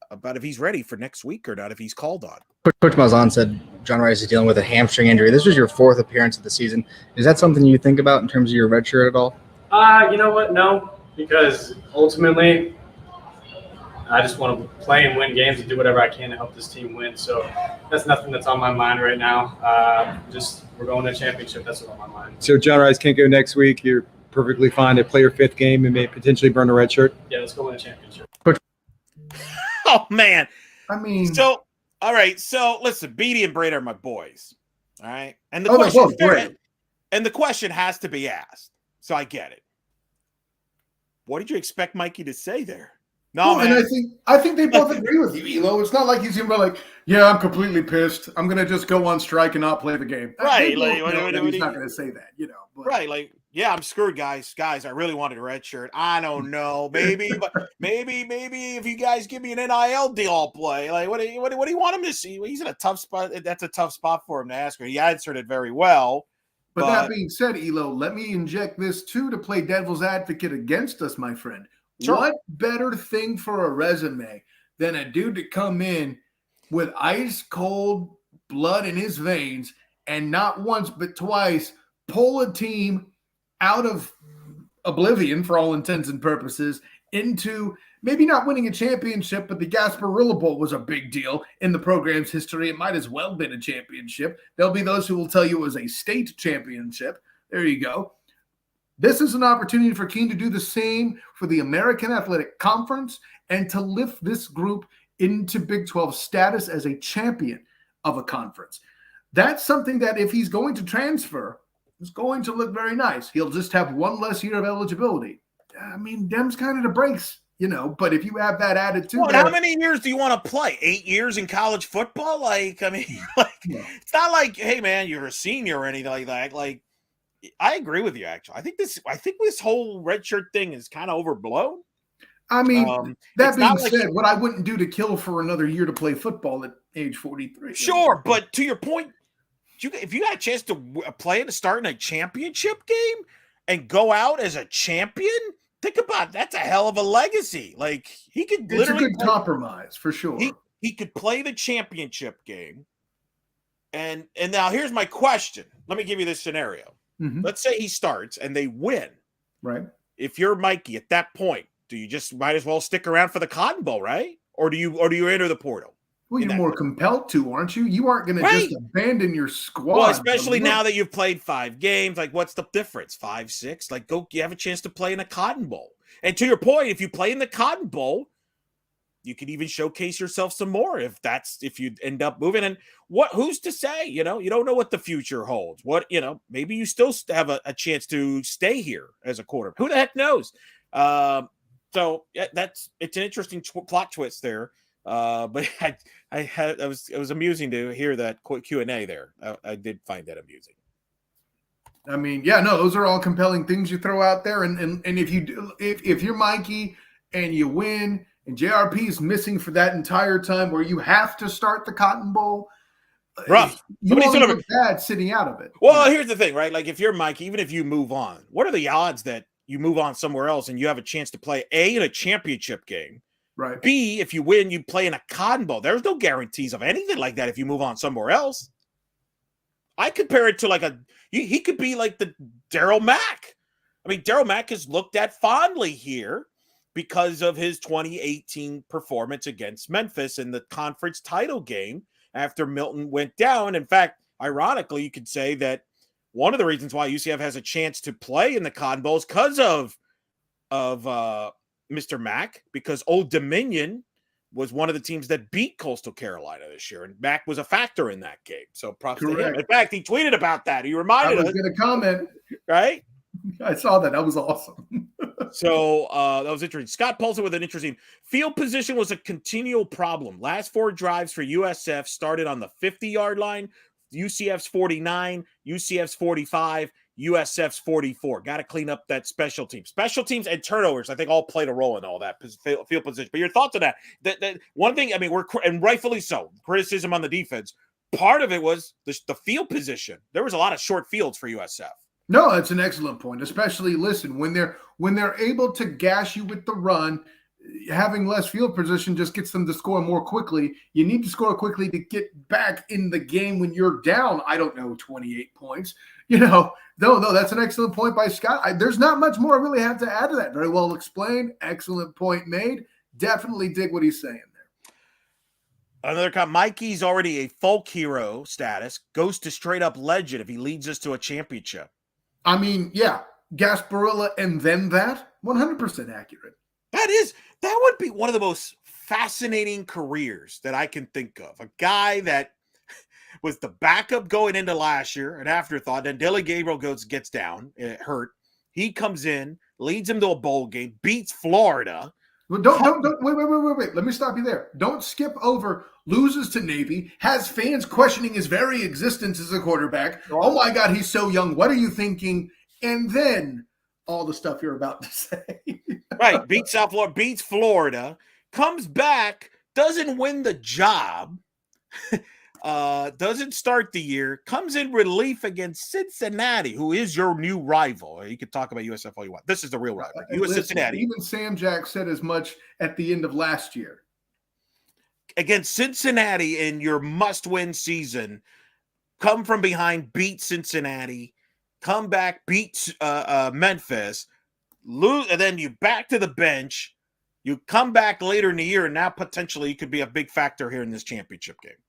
about if he's ready for next week or not, if he's called on. Coach Malzahn said John Rice is dealing with a hamstring injury. This was your 4th appearance of the season. Is that something you think about in terms of your red shirt at all? You know what? No, because ultimately I just want to play and win games and do whatever I can to help this team win. So that's nothing that's on my mind right now. We're going to a championship. That's what's on my mind. So John Rice can't go next week. You're perfectly fine to play your 5th game and may potentially burn a red shirt? Yeah, let's go win a championship. Oh, man. I mean. So, all right. So, listen, Beatty and Brady are my boys. All right. And the question has to be asked. So I get it. What did you expect Mikey to say there? No, man. And I think they both agree with you, Elo. It's not like he's going to be like, yeah, I'm completely pissed. I'm going to just go on strike and not play the game. Right. He's not going to say that, But. Right. Like, yeah, I'm screwed, guys. Guys, I really wanted a red shirt. I don't know. Maybe, but maybe if you guys give me an NIL deal, I'll play. Like, what do you want him to see? Well, he's in a tough spot. That's a tough spot for him to ask her. He answered it very well. But that being said, Elo, let me inject this too to play devil's advocate against us, my friend. Sure. What better thing for a resume than a dude to come in with ice cold blood in his veins and not once but twice pull a team out of oblivion, for all intents and purposes, into maybe not winning a championship, but the Gasparilla Bowl was a big deal in the program's history. It might as well have been a championship. There'll be those who will tell you it was a state championship. There you go. This is an opportunity for Keene to do the same for the American Athletic Conference and to lift this group into Big 12 status as a champion of a conference. That's something that if he's going to transfer, is going to look very nice. He'll just have one less year of eligibility. I mean, Dem's kind of the breaks, but if you have that added to how many years do you want to play? 8 years in college football? It's not like, hey, man, you're a senior or anything like that. Like, I agree with you, actually. I think this whole redshirt thing is kind of overblown. I mean, that being said, what I wouldn't do to kill for another year to play football at age 43. Sure, but to your point, if you got a chance to play to start in a championship game and go out as a champion, think about it. That's a hell of a legacy. Like, he could literally. It's a good compromise for sure. He could play the championship game. And now here's my question. Let me give you this scenario. Mm-hmm. Let's say he starts and they win. Right. If you're Mikey at that point, do you just might as well stick around for the Cotton Bowl, right? Or do you enter the portal? Well, you're more compelled to, aren't you? You aren't going to just abandon your squad. Well, especially now that you've played 5 games. Like, what's the difference? 5, 6? Like, you have a chance to play in a Cotton Bowl. And to your point, if you play in the Cotton Bowl, you could even showcase yourself some more if you end up moving. And who's to say? You don't know what the future holds. Maybe you still have a chance to stay here as a quarterback. Who the heck knows? So yeah, it's an interesting plot twist there. But it was amusing to hear that Q&A there. I did find that amusing. I mean, yeah, no, those are all compelling things you throw out there. And if you're Mikey and you win and JRP is missing for that entire time where you have to start the Cotton Bowl, rough. You won't look bad sitting out of it. Well, here's the thing, right? Like, if you're Mikey, even if you move on, what are the odds that you move on somewhere else and you have a chance to play A, in a championship game. Right. B, if you win, you play in a Cotton Bowl. There's no guarantees of anything like that if you move on somewhere else. I compare it to he could be like the Daryl Mack. I mean, Daryl Mack is looked at fondly here because of his 2018 performance against Memphis in the conference title game after Milton went down. In fact, ironically, you could say that one of the reasons why UCF has a chance to play in the Cotton Bowl is because of Mr. Mack, because Old Dominion was one of the teams that beat Coastal Carolina this year, and Mack was a factor in that game. So props to him. In fact, he tweeted about that. He reminded us. I was going to comment. Right? I saw that. That was awesome. So that was interesting. Scott Paulson with an interesting field position was a continual problem. Last 4 drives for USF started on the 50-yard line. UCF's 49, UCF's 45, USF's 44. Got to clean up that special teams. Special teams and turnovers, I think, all played a role in all that field position. But your thoughts on that? That one thing, I mean, and rightfully so, criticism on the defense. Part of it was the field position. There was a lot of short fields for USF. No, that's an excellent point. Especially, listen, when they're able to gash you with the run, having less field position just gets them to score more quickly. You need to score quickly to get back in the game when you're down, 28 points. No, that's an excellent point by Scott. There's not much more I really have to add to that. Very well explained. Excellent point made. Definitely dig what he's saying there. Another comment. Mikey's already a folk hero status, goes to straight up legend if he leads us to a championship. I mean, yeah, Gasparilla and then that, 100% accurate. That would be one of the most fascinating careers that I can think of. A guy that was the backup going into last year, an afterthought. Then Dylan Gabriel gets down, hurt. He comes in, leads him to a bowl game, beats Florida. Well, don't wait. Let me stop you there. Don't skip over. Loses to Navy, has fans questioning his very existence as a quarterback. Oh my God, he's so young. What are you thinking? And then all the stuff you're about to say. Right. Beats South Florida, beats Florida, comes back, doesn't win the job, doesn't start the year, comes in relief against Cincinnati, who is your new rival. You could talk about USF all you want. This is the real rival. Cincinnati. Even Sam Jack said as much at the end of last year. Against Cincinnati in your must-win season, come from behind, beat Cincinnati, come back, beat Memphis, lose, and then you back to the bench. You come back later in the year, and now potentially you could be a big factor here in this championship game.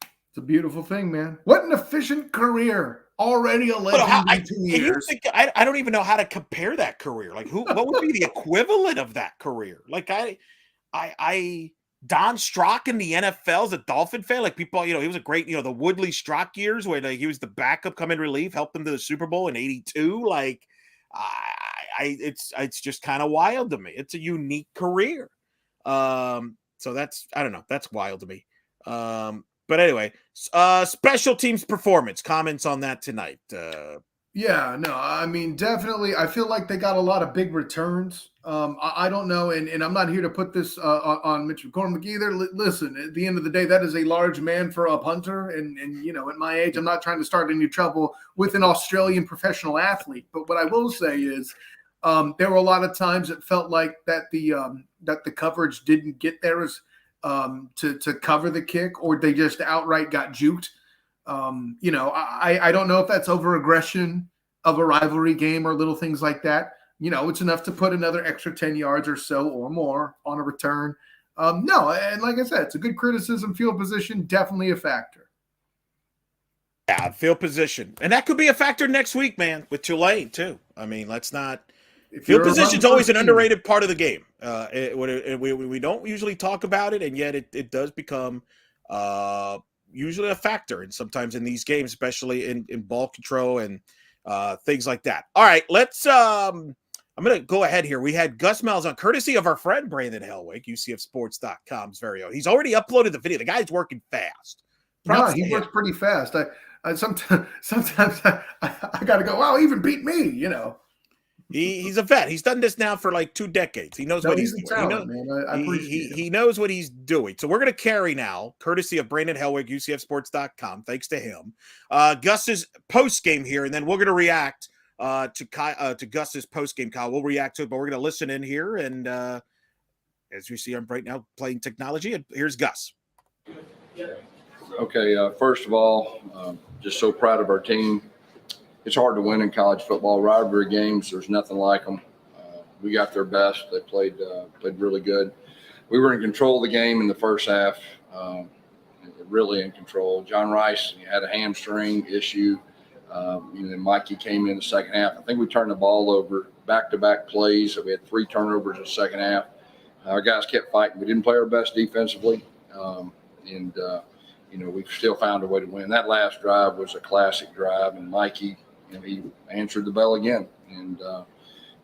It's a beautiful thing, man. What an efficient career. Already a legend in 2 years. I don't even know how to compare that career. Like, what would be the equivalent of that career? Like, Don Strock in the NFL is a Dolphin fan. Like, people, he was a great, the Woodley Strock years where he was the backup, come in relief, helped them to the Super Bowl in '82. Like, it's just kind of wild to me. It's a unique career. So that's, I don't know. That's wild to me. But anyway, special teams performance, comments on that tonight. Yeah, no, I mean, definitely. I feel like they got a lot of big returns. I don't know, and I'm not here to put this on Mitch McCormick either. Listen, at the end of the day, that is a large man for a punter, and at my age, I'm not trying to start any trouble with an Australian professional athlete. But what I will say is, there were a lot of times it felt like that the coverage didn't get there as to cover the kick, or they just outright got juked. I don't know if that's over aggression of a rivalry game or little things like that. It's enough to put another extra 10 yards or so or more on a return. No, and like I said, it's a good criticism. Field position, definitely a factor. Yeah, field position. And that could be a factor next week, man, with Tulane too. I mean, let's not – field position is always an underrated part of the game. We don't usually talk about it, and yet it does become usually a factor, and sometimes in these games, especially in ball control and things like that. All right, let's I'm going to go ahead here. We had Gus Malzahn, courtesy of our friend Brandon Helwig, UCFsports.com's very own. He's already uploaded the video. The guy's working fast. Yeah, he works pretty fast. Sometimes I got to go, wow, he even beat me, He's a vet. He's done this now for like 2 decades. He knows what he's doing. Talent, he knows what he's doing. So we're going to carry now, courtesy of Brandon Helwig, UCFsports.com. Thanks to him. Gus's post game here, and then we're going to react to Gus's postgame, Kyle. We'll react to it, but we're going to listen in here. And as we see, I'm right now playing technology. And here's Gus. Okay, first of all, just so proud of our team. It's hard to win in college football. Rivalry games, there's nothing like them. We got their best. They played really good. We were in control of the game in the first half, really in control. John Rice had a hamstring issue. Then Mikey came in the second half. I think we turned the ball over back-to-back plays. So we had 3 turnovers in the second half. Our guys kept fighting. We didn't play our best defensively, we still found a way to win. That last drive was a classic drive, and Mikey, he answered the bell again. And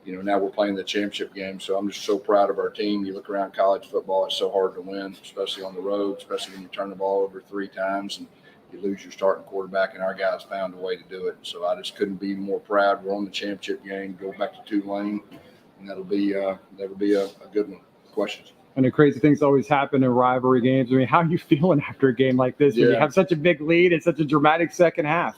now we're playing the championship game. So I'm just so proud of our team. You look around college football, it's so hard to win, especially on the road, especially when you turn the ball over 3 times and you lose your starting quarterback, and our guys found a way to do it. So I just couldn't be more proud. We're on the championship game. Go back to Tulane, and that'll be a good one. Questions? And the crazy things always happen in rivalry games. I mean, how are you feeling after a game like this when you have such a big lead and such a dramatic second half?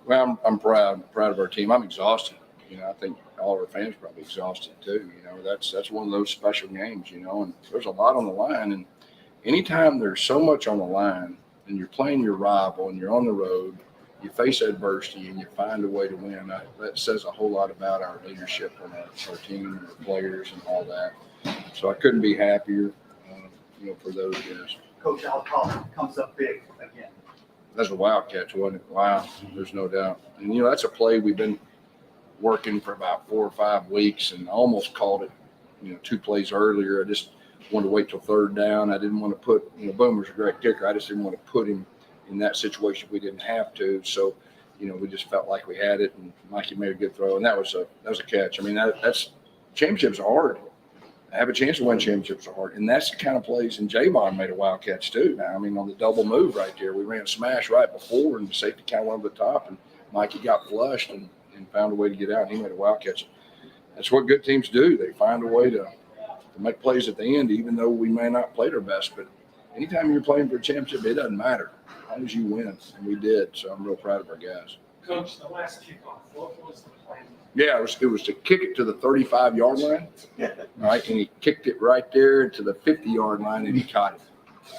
Well, I'm proud of our team. I'm exhausted. I think all our fans are probably exhausted too. That's one of those special games, and there's a lot on the line. And anytime there's so much on the line and you're playing your rival and you're on the road, you face adversity and you find a way to win. That says a whole lot about our leadership and our team and our players and all that. So I couldn't be happier, for those guys. Coach Al comes up big again. That's a wild catch, wasn't it? Wow, there's no doubt. And, that's a play we've been working for about 4 or 5 weeks and almost called it, 2 plays earlier. I just wanted to wait till 3rd down. I didn't want to put, Boomer's a great kicker. I just didn't want to put him in that situation. We didn't have to. So, we just felt like we had it, and Mikey made a good throw. And that was a catch. I mean, that's championships are hard. Have a chance to win championships are hard. And that's the kind of plays, and Javon made a wild catch too. Now, on the double move right there, we ran a smash right before, and the safety kind of went over the top, and Mikey got flushed and found a way to get out, and he made a wild catch. That's what good teams do. They find a way to make plays at the end, even though we may not play our best. But anytime you're playing for a championship, it doesn't matter as long as you win, and we did. So I'm real proud of our guys. Coach, the last kickoff, what was the plan? Yeah, it was to kick it to the 35-yard line, all right, and he kicked it right there to the 50-yard line, and he caught it.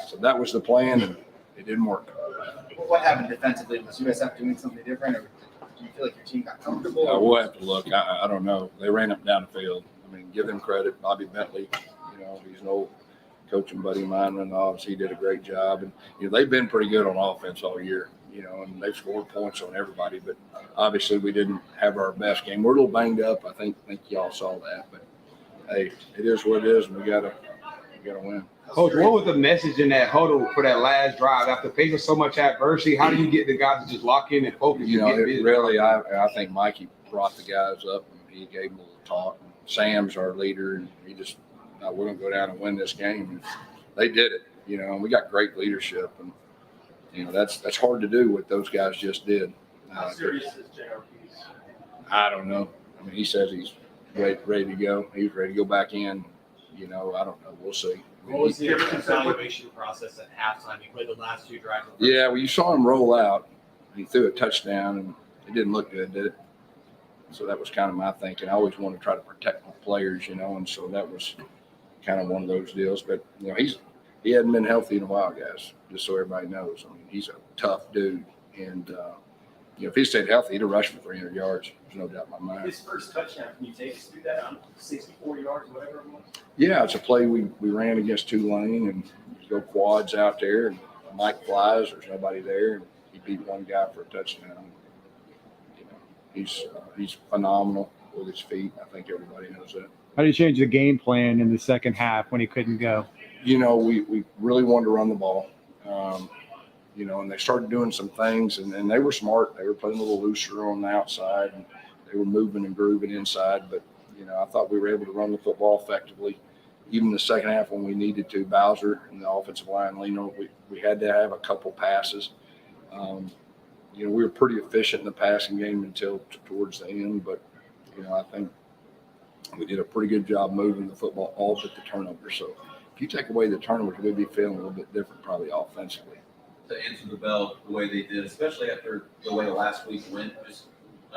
So that was the plan, and it didn't work. What happened defensively? Was USF doing something different, or do you feel like your team got comfortable? We'll have to look. I don't know. They ran up and down the field. Give them credit. Bobby Bentley, he's an old coaching buddy of mine, and obviously he did a great job. And they've been pretty good on offense all year. And they've scored points on everybody, but obviously we didn't have our best game. We're a little banged up. I think y'all saw that, but hey, it is what it is, and we gotta win. Coach, what was the message in that huddle for that last drive? After facing so much adversity, how do you get the guys to just lock in and focus? I think Mikey brought the guys up, and he gave them a little talk. And Sam's our leader, and he just, we're gonna go down and win this game. And they did it, and we got great leadership, and that's hard to do what those guys just did. How serious is JRP's? I don't know. He says he's ready to go. He's ready to go back in. I don't know. We'll see. What was the evaluation process at halftime? You played the last 2 drives. Yeah, well, you saw him roll out. He threw a touchdown, and it didn't look good, did it? So that was kind of my thinking. I always want to try to protect my players, and so that was kind of one of those deals. But, he hadn't been healthy in a while, guys, just so everybody knows. He's a tough dude. And, if he stayed healthy, he'd have rushed for 300 yards. There's no doubt in my mind. His first touchdown, can you take us through that on 64 yards, whatever it was? Yeah, it's a play we ran against Tulane, and you go quads out there, and Mike flies. There's nobody there, and he beat one guy for a touchdown. He's phenomenal with his feet. I think everybody knows that. How do you change the game plan in the second half when he couldn't go? We really wanted to run the ball, and they started doing some things, and they were smart. They were playing a little looser on the outside, and they were moving and grooving inside. But, I thought we were able to run the football effectively. Even the second half when we needed to, Bowser and the offensive line, we had to have a couple passes. We were pretty efficient in the passing game until towards the end, but, I think we did a pretty good job moving the football all but the turnover. So if you take away the turnovers, we'd be feeling a little bit different probably offensively. To answer the bell the way they did, especially after the way last week went, just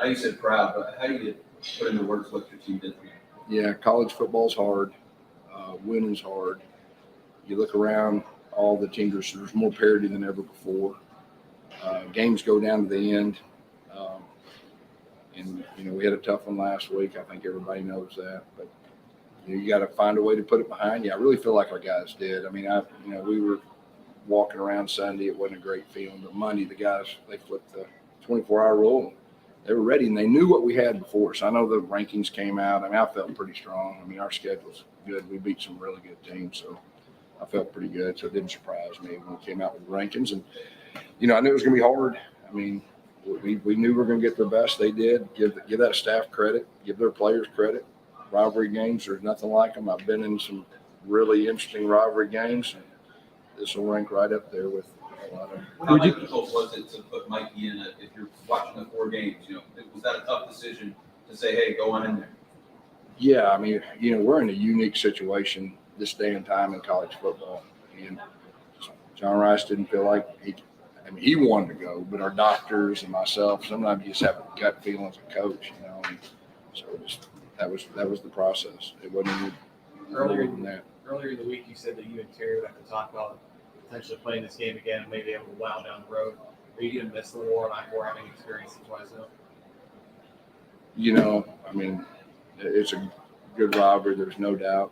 You said proud, but how do you put into words what your team did for you? Yeah, college football's hard. Winning's hard. You look around, all the teams, there's more parity than ever before. Games go down to the end. And, we had a tough one last week. I think everybody knows that. But, you got to find a way to put it behind you. I really feel like our guys did. I mean, we were walking around Sunday. It wasn't a great feeling. But Monday, the guys, they flipped the 24-hour rule. They were ready, and they knew what we had before. So I know the rankings came out. I mean, I felt pretty strong. I mean, our schedule's good. We beat some really good teams. So I felt pretty good. So it didn't surprise me when we came out with the rankings. And, I knew it was going to be hard. I mean, we knew we were going to get the best. They did. Give that staff credit. Give their players credit. Rivalry games, there's nothing like them. I've been in some really interesting rivalry games. And this will rank right up there with a lot of. How difficult was it to put Mikey in if you're watching the 4 games? Was that a tough decision to say, hey, go on in there? Yeah, I mean, we're in a unique situation this day and time in college football. And John Rice didn't feel like he wanted to go, but our doctors and myself, sometimes you just have a gut feeling as a coach, And so that was the process. It wasn't any earlier than that. Earlier in the week, you said that you and Terry would have to talk about potentially playing this game again and maybe able to wow down the road. Are you going to miss the war on I-4 having experienced it twice now? I mean, it's a good rivalry. There's no doubt.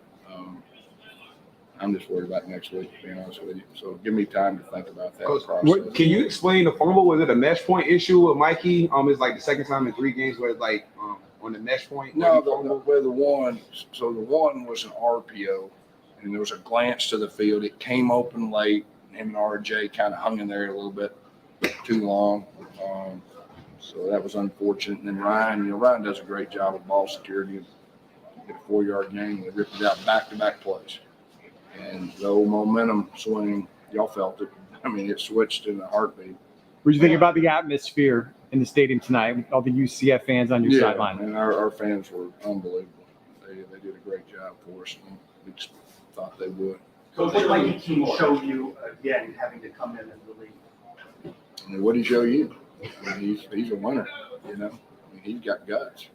I'm just worried about next week, to be honest with you. So give me time to think about that process. Can you explain the fumble? Was it a mesh point issue with Mikey? It's like the second time in 3 games where it's like on the mesh point? No, the one was an RPO, and there was a glance to the field. It came open late, and him and RJ kind of hung in there a little bit too long. So that was unfortunate. And then Ryan does a great job of ball security. Get a 4-yard gain. They ripped it out back-to-back plays. And the old momentum swing, y'all felt it. I mean, it switched in a heartbeat. What did you think about the atmosphere in the stadium tonight with all the UCF fans on your sideline? And our fans were unbelievable. They did a great job for us, and we just thought they would. So what might Keene show you again, having to come in and relieve? I mean, what did he show you? I mean, he's a winner, I mean, he's got guts.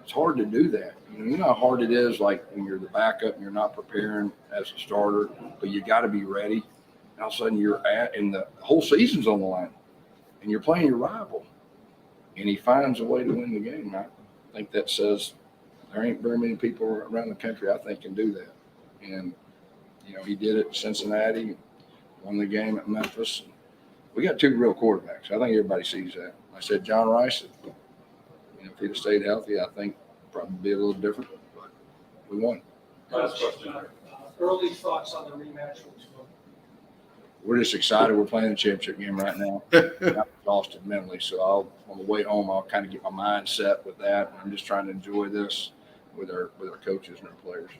It's hard to do that. You know how hard it is, like when you're the backup and you're not preparing as a starter, but you got to be ready. And all of a sudden and the whole season's on the line, and you're playing your rival, and he finds a way to win the game. I think that says there ain't very many people around the country I think can do that. And he did it in Cincinnati, won the game at Memphis. We got 2 real quarterbacks. I think everybody sees that. I said John Rice. If he'd have stayed healthy, I think probably be a little different, but we won. Last question. Early thoughts on the rematch? We're just excited. We're playing the championship game right now. I'm exhausted mentally, so on the way home, I'll kind of get my mind set with that. I'm just trying to enjoy this with our coaches and our players.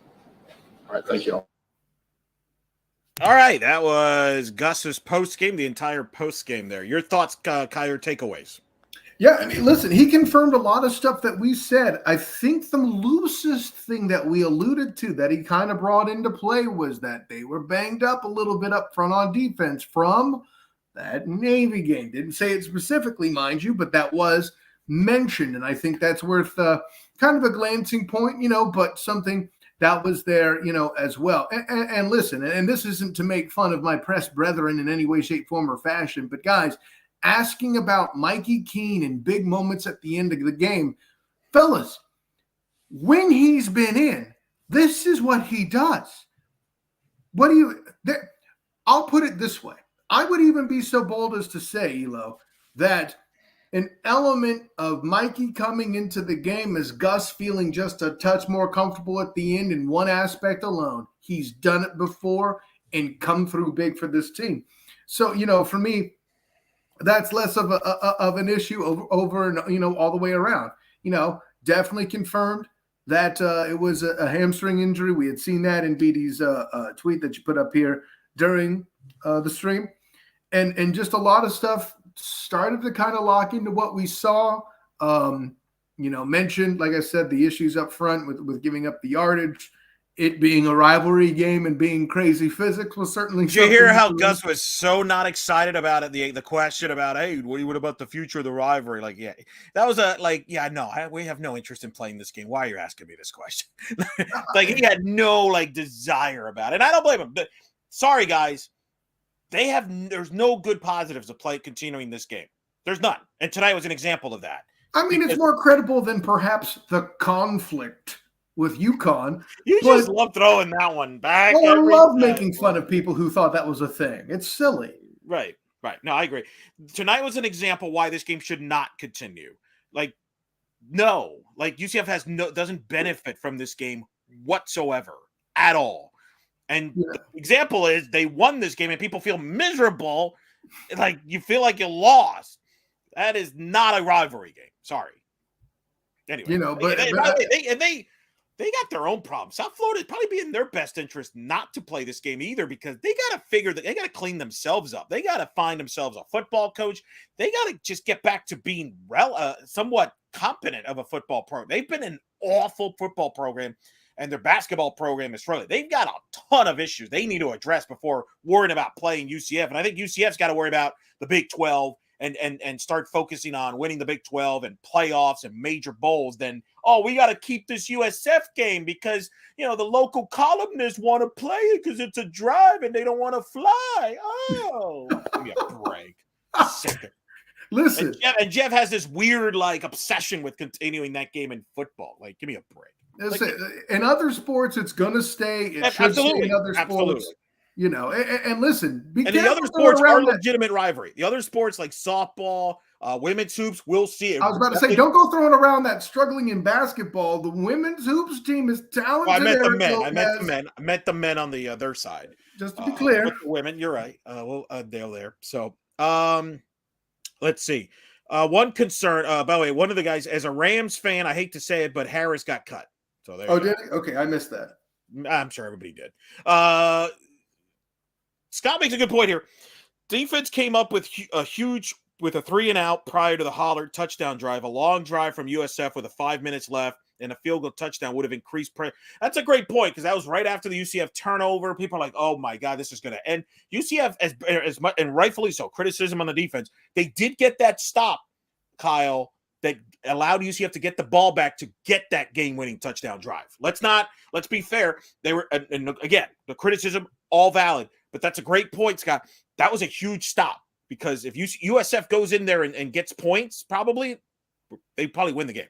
All right, thank you all. All right, that was Gus's post game, the entire post game there. Your thoughts, Kyle, your takeaways? Yeah, I mean, listen, he confirmed a lot of stuff that we said. I think the loosest thing that we alluded to that he kind of brought into play was that they were banged up a little bit up front on defense from that Navy game. Didn't say it specifically, mind you, but that was mentioned. And I think that's worth kind of a glancing point, but something that was there, as well. And listen, and this isn't to make fun of my press brethren in any way, shape, form, or fashion, but guys, asking about Mikey Keene in big moments at the end of the game. Fellas, when he's been in, this is what he does. I'll put it this way. I would even be so bold as to say, Elo, that an element of Mikey coming into the game is Gus feeling just a touch more comfortable at the end in one aspect alone. He's done it before and come through big for this team. So, for me, that's less of an issue over and all the way around. Definitely confirmed that it was a hamstring injury. We had seen that in BD's tweet that you put up here during the stream, and just a lot of stuff started to kind of lock into what we saw. Mentioned, like I said, the issues up front with giving up the yardage, it being a rivalry game and being crazy physics was certainly. Did you hear how something- Gus was so not excited about it? The question about, hey, what about the future of the rivalry? Like, yeah, that was we have no interest in playing this game. Why are you asking me this question? Like, he had no desire about it. And I don't blame him. But, sorry, guys, there's no good positives of continuing this game. There's none. And tonight was an example of that. I mean, it's more credible than perhaps the conflict with UConn. You just love throwing that one back. Well, I love making fun of people who thought that was a thing. It's silly. Right. No, I agree. Tonight was an example why this game should not continue. UCF doesn't benefit from this game whatsoever at all. And the example is they won this game and people feel miserable. Like, you feel like you lost. That is not a rivalry game. Sorry. Anyway, they got their own problems. South Florida is probably be in their best interest not to play this game either, because they got to figure that they got to clean themselves up. They got to find themselves a football coach. They got to just get back to being somewhat competent of a football program. They've been an awful football program, and their basketball program is struggling. They've got a ton of issues they need to address before worrying about playing UCF. And I think UCF's got to worry about the Big 12 and start focusing on winning the Big 12 and playoffs and major bowls. Then, we got to keep this USF game because, the local columnists want to play it because it's a drive and they don't want to fly. Oh, give me a break. Sick. Listen. And Jeff has this weird, obsession with continuing that game in football. Give me a break. In other sports, it's going to stay. It should stay in other sports. And listen. And the other sports are legitimate rivalry. The other sports like softball, women's hoops, we'll see it. I was about to say, don't go throwing around that struggling in basketball. The women's hoops team is talented. I meant the men. I meant the men on the their side. Just to be clear. The women, you're right. They're there. So, let's see. One concern, by the way, one of the guys, as a Rams fan, I hate to say it, but Harris got cut. So there you go. Did he? Okay, I missed that. I'm sure everybody did. Scott makes a good point here. Defense came up with a 3-and-out prior to the Hollard touchdown drive, a long drive from USF with 5 minutes left, and a field goal touchdown would have increased pressure. That's a great point because that was right after the UCF turnover. People are like, oh, my God, this is going to end. UCF, as much, and rightfully so, criticism on the defense. They did get that stop, Kyle, that allowed UCF to get the ball back to get that game-winning touchdown drive. Let's be fair. They were, and again, the criticism, all valid. But that's a great point, Scott. That was a huge stop because if USF goes in there and gets points, they probably win the game.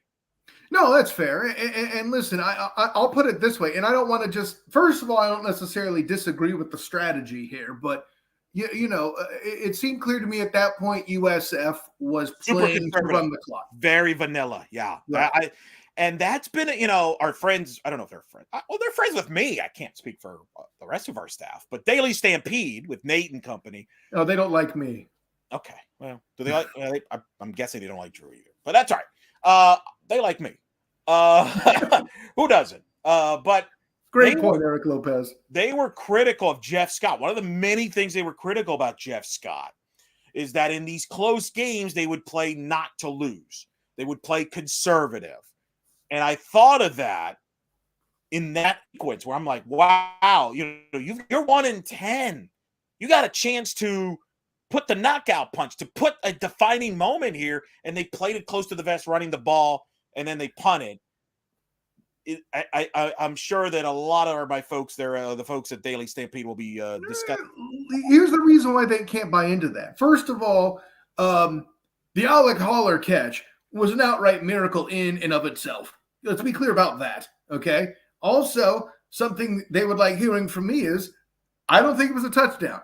No, that's fair. And listen, I'll put it this way, and I don't want to first of all, I don't necessarily disagree with the strategy here, but it seemed clear to me at that point USF was playing to run the clock. Very vanilla, yeah. Right. And that's been, our friends, I don't know if they're friends. Well, they're friends with me. I can't speak for the rest of our staff. But Daily Stampede with Nate and company. Oh, they don't like me. Okay. Well, do they like I'm guessing they don't like Drew either. But that's all right. They like me. Who doesn't? But great point, Eric Lopez. They were critical of Jeff Scott. One of the many things they were critical about Jeff Scott is that in these close games, they would play not to lose. They would play conservative. And I thought of that in that sequence where I'm like, wow, you're 1-10. You got a chance to put the knockout punch, to put a defining moment here, and they played it close to the vest, running the ball, and then they punted. I'm sure that a lot of my folks there, the folks at Daily Stampede, will be discussing. Here's the reason why they can't buy into that. First of all, the Alec Holler catch was an outright miracle in and of itself. Let's be clear about that, okay? Also, something they would like hearing from me is, I don't think it was a touchdown.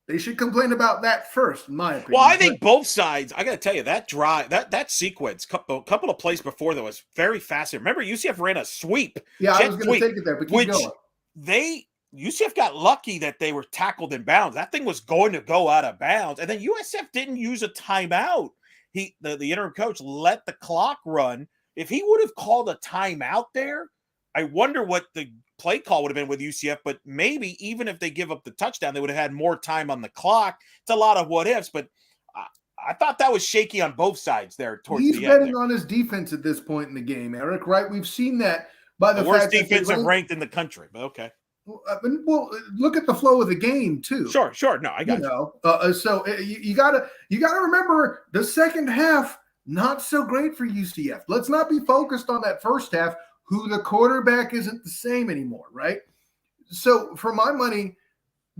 They should complain about that first, in my opinion. Well, I think both sides, I got to tell you, that drive, that sequence, a couple of plays before that was very fascinating. Remember, UCF ran a sweep. Yeah, I was going to take it there, but keep going. UCF got lucky that they were tackled in bounds. That thing was going to go out of bounds. And then USF didn't use a timeout. The interim coach let the clock run. If he would have called a timeout there, I wonder what the play call would have been with UCF, but maybe even if they give up the touchdown, they would have had more time on the clock. It's a lot of what ifs, but I thought that was shaky on both sides there towards the end. He's betting on his defense at this point in the game, Eric, right? We've seen that by the worst fact that defensive ranked in the country. But okay. Well, look at the flow of the game too. Sure. No, I got you. So you gotta remember the second half not so great for UCF. Let's not be focused on that first half. Who the quarterback isn't the same anymore, right? So for my money,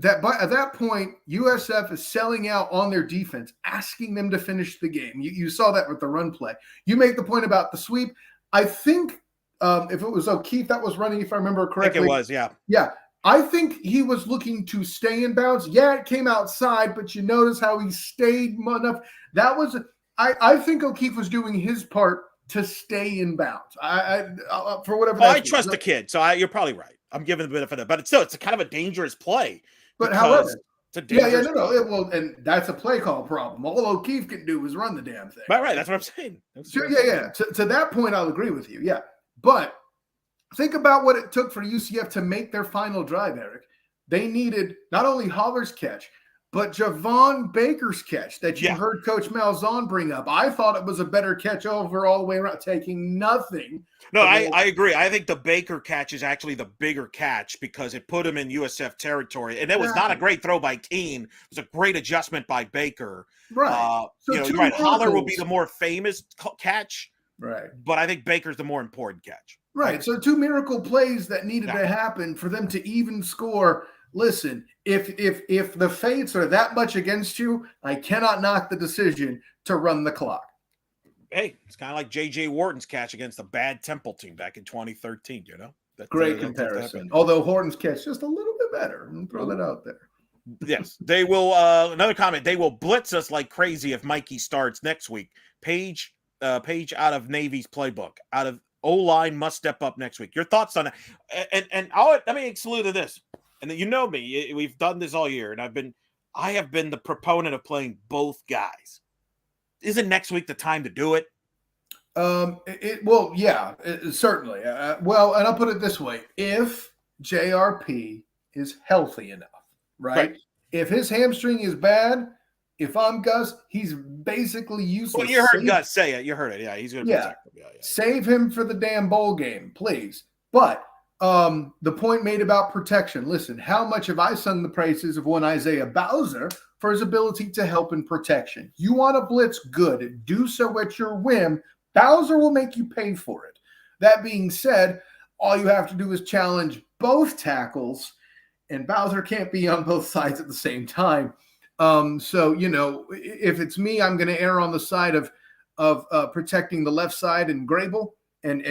at that point, USF is selling out on their defense, asking them to finish the game. You saw that with the run play. You make the point about the sweep. I think if it was O'Keefe that was running, if I remember correctly. I think it was, yeah. Yeah. I think he was looking to stay in bounds. Yeah, it came outside, but you notice how he stayed enough. That was I think O'Keefe was doing his part to stay in bounds. I for whatever. I trust the kid, so you're probably right. I'm giving the benefit of it, but it's kind of a dangerous play. But however, it's a dangerous well, and that's a play call problem. All O'Keefe can do is run the damn thing. Right. That's what I'm saying. Sure, yeah. To that point, I'll agree with you. Yeah, but think about what it took for UCF to make their final drive, Eric. They needed not only Holler's catch, but Javon Baker's catch that you heard Coach Malzahn bring up. I thought it was a better catch all the way around, taking nothing. No, I agree. I think the Baker catch is actually the bigger catch because it put him in USF territory. And it was not a great throw by Keene. It was a great adjustment by Baker. Right. You're right. Holler will be the more famous catch. Right. But I think Baker's the more important catch. Right. So 2 miracle plays that needed to happen for them to even score. Listen, if the fates are that much against you, I cannot knock the decision to run the clock. Hey, it's kind of like J.J. Wharton's catch against the bad Temple team back in 2013, you know? Great comparison. Although Horton's catch just a little bit better. I'm throw that out there. Yes. They will, another comment, they will blitz us like crazy if Mikey starts next week. Page out of Navy's playbook, out of O-line must step up next week. Your thoughts on it? And let me exclude to this. And you know me, we've done this all year, and I have been the proponent of playing both guys. Isn't next week the time to do it? Certainly. Well, and I'll put it this way: if JRP is healthy enough, right? If his hamstring is bad, if I'm Gus, he's basically useless. Well, you heard Gus say it. You heard it. Yeah, he's going to protect him. Yeah. Save him for the damn bowl game, please. But the point made about protection. Listen, how much have I sung the praises of one Isaiah Bowser for his ability to help in protection? You want to blitz? Good. Do so at your whim. Bowser will make you pay for it. That being said, all you have to do is challenge both tackles, and Bowser can't be on both sides at the same time. So, if it's me, I'm going to err on the side of protecting the left side and Grable. And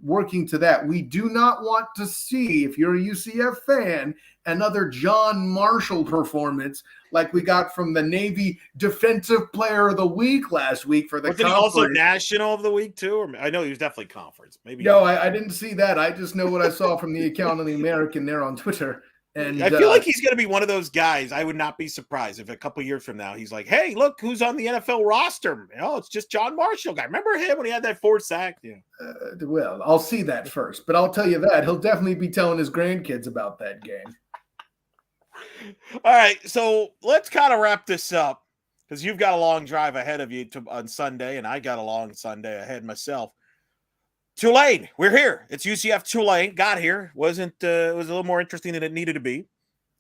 working to that. We do not want to see, if you're a UCF fan, another John Marshall performance like we got from the Navy Defensive Player of the Week last week for the conference. Was he also National of the Week too? Or I know he was definitely conference. Maybe. No, I didn't see that. I just know what I saw from the account of the American there on Twitter. And I feel like he's going to be one of those guys. I would not be surprised if a couple years from now he's like, "Hey, look who's on the NFL roster." It's just John Marshall guy. Remember him when he had that 4 sack? Yeah. Well, I'll see that first, but I'll tell you that he'll definitely be telling his grandkids about that game. All right, so let's kind of wrap this up because you've got a long drive ahead of you on Sunday, and I got a long Sunday ahead myself. Tulane, we're here. It's UCF Tulane. Got here. It was a little more interesting than it needed to be.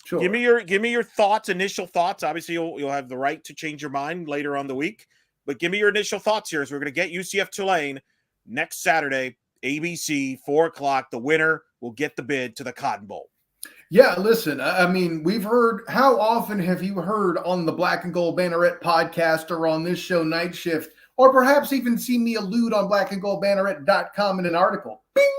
Sure. Give me your thoughts, initial thoughts. Obviously, you'll have the right to change your mind later on the week, but give me your initial thoughts here. So we're going to get UCF Tulane next Saturday, ABC, 4:00. The winner will get the bid to the Cotton Bowl. Yeah, listen, I mean, we've heard, how often have you heard on the Black and Gold Banneret podcast or on this show, Night Shift, or perhaps even seen me allude on blackandgoldbanneret.com in an article. Bing!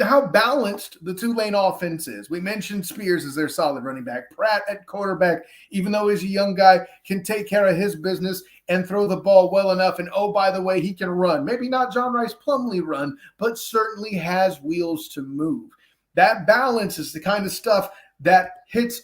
How balanced the Tulane offense is. We mentioned Spears as their solid running back. Pratt at quarterback, even though he's a young guy, can take care of his business and throw the ball well enough. And oh, by the way, he can run. Maybe not John Rice Plumlee run, but certainly has wheels to move. That balance is the kind of stuff that hits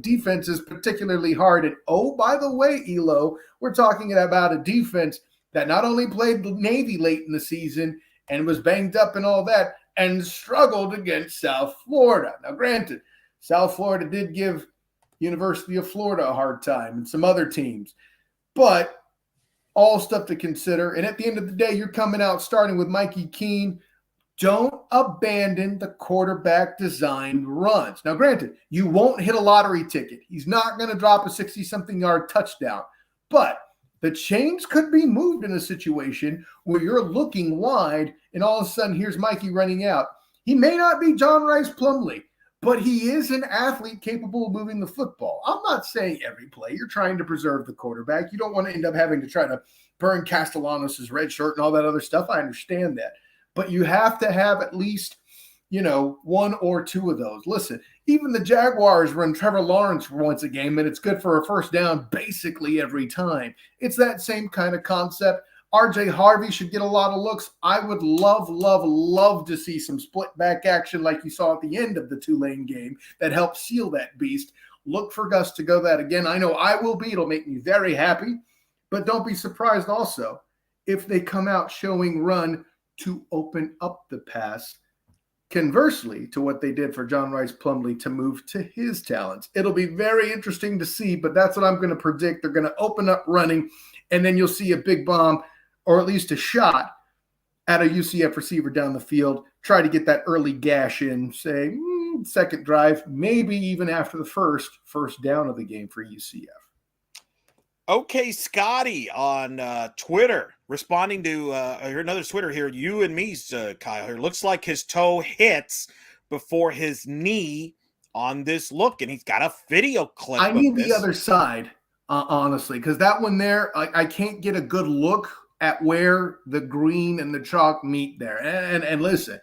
defenses particularly hard. And oh, by the way, Elo, we're talking about a defense that not only played the Navy late in the season and was banged up and all that and struggled against South Florida. Now, granted, South Florida did give University of Florida a hard time and some other teams. But All stuff to consider. And at the end of the day, you're coming out starting with Mikey Keene. Don't abandon the quarterback designed runs. Now, granted, you won't hit a lottery ticket. He's not going to drop a 60-something yard touchdown. But the chains could be moved in a situation where you're looking wide and all of a sudden here's Mikey running out. He may not be John Rice Plumlee, but he is an athlete capable of moving the football. I'm not saying every play. You're trying to preserve the quarterback. You don't want to end up having to try to burn Castellanos' red shirt and all that other stuff. I understand that. But you have to have at least, one or two of those. Listen, even the Jaguars run Trevor Lawrence once a game, and it's good for a first down basically every time. It's that same kind of concept. RJ Harvey should get a lot of looks. I would love to see some split back action like you saw at the end of the Tulane game that helped seal that beast. Look for Gus to go that again. I know I will be. It'll make me very happy. But don't be surprised also if they come out showing run to open up the pass, conversely to what they did for John Rice Plumlee to move to his talents. It'll be very interesting to see, but that's what I'm going to predict. They're going to open up running, and then you'll see a big bomb or at least a shot at a UCF receiver down the field, try to get that early gash in, say, second drive, maybe even after the first down of the game for UCF. Okay, Scotty on Twitter responding to another Twitter here. You and me, Kyle. Here looks like his toe hits before his knee on this look, and he's got a video clip. I need the other side, honestly, because that one there, I can't get a good look at where the green and the chalk meet there. And listen,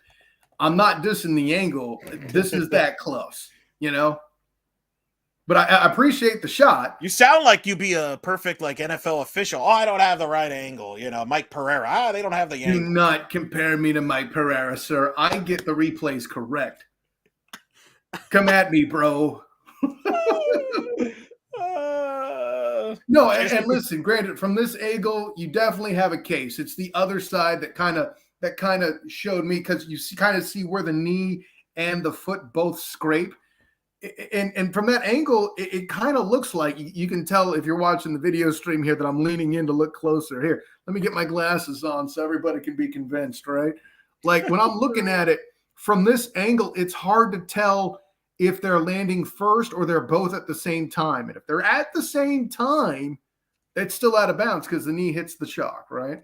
I'm not dissing the angle. This is that close, But I appreciate the shot. You sound like you'd be a perfect NFL official. Oh, I don't have the right angle. Mike Pereira. They don't have the angle. Do not compare me to Mike Pereira, sir. I get the replays correct. Come at me, bro. No, and listen, granted, from this angle, you definitely have a case. It's the other side that kind of showed me, because you kind of see where the knee and the foot both scrape. And from that angle, it kind of looks like you can tell if you're watching the video stream here that I'm leaning in to look closer. Here, let me get my glasses on so everybody can be convinced, right? Like when I'm looking at it from this angle, it's hard to tell if they're landing first or they're both at the same time. And if they're at the same time, it's still out of bounds because the knee hits the chalk, right?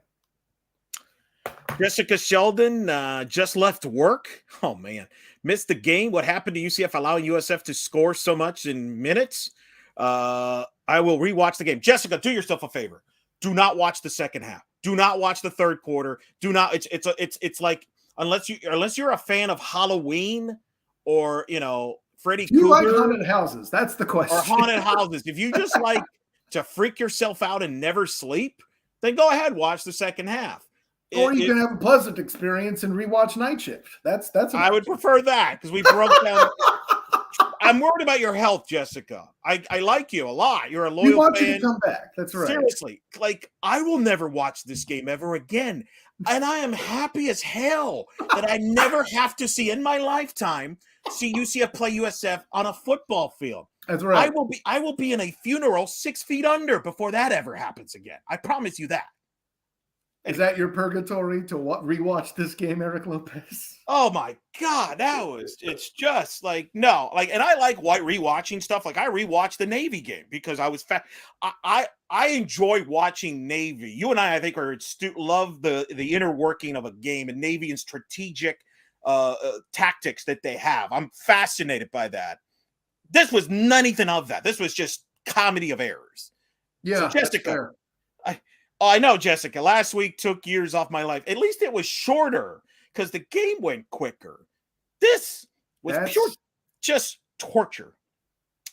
Jessica Sheldon just left work. Oh, man. Missed the game. What happened to UCF allowing USF to score so much in minutes? I will rewatch the game. Jessica, do yourself a favor. Do not watch the second half. Do not watch the third quarter. Do not. It's like unless you're a fan of Halloween or Freddy Krueger. You like haunted houses? That's the question. Or haunted houses. If you just like to freak yourself out and never sleep, then go ahead, watch the second half. Or you can have a pleasant experience and rewatch Night Shift. That's I would prefer that because we broke down. I'm worried about your health, Jessica. I like you a lot. You're a loyal fan. We want you to come back. That's right. Seriously, I will never watch this game ever again. And I am happy as hell that I never have to see in my lifetime UCF play USF on a football field. That's right. I will be in a funeral 6 feet under before that ever happens again. I promise you that. Is that your purgatory to rewatch this game, Eric Lopez? Oh my God, it's just no, and I like rewatching stuff. Like I rewatched the Navy game because I was I enjoy watching Navy. You and I think love the inner working of a game and Navy and strategic tactics that they have. I'm fascinated by that. This was nothing of that. This was just comedy of errors. Yeah, so Jessica. I know, Jessica. Last week took years off my life. At least it was shorter because the game went quicker. This was pure just torture.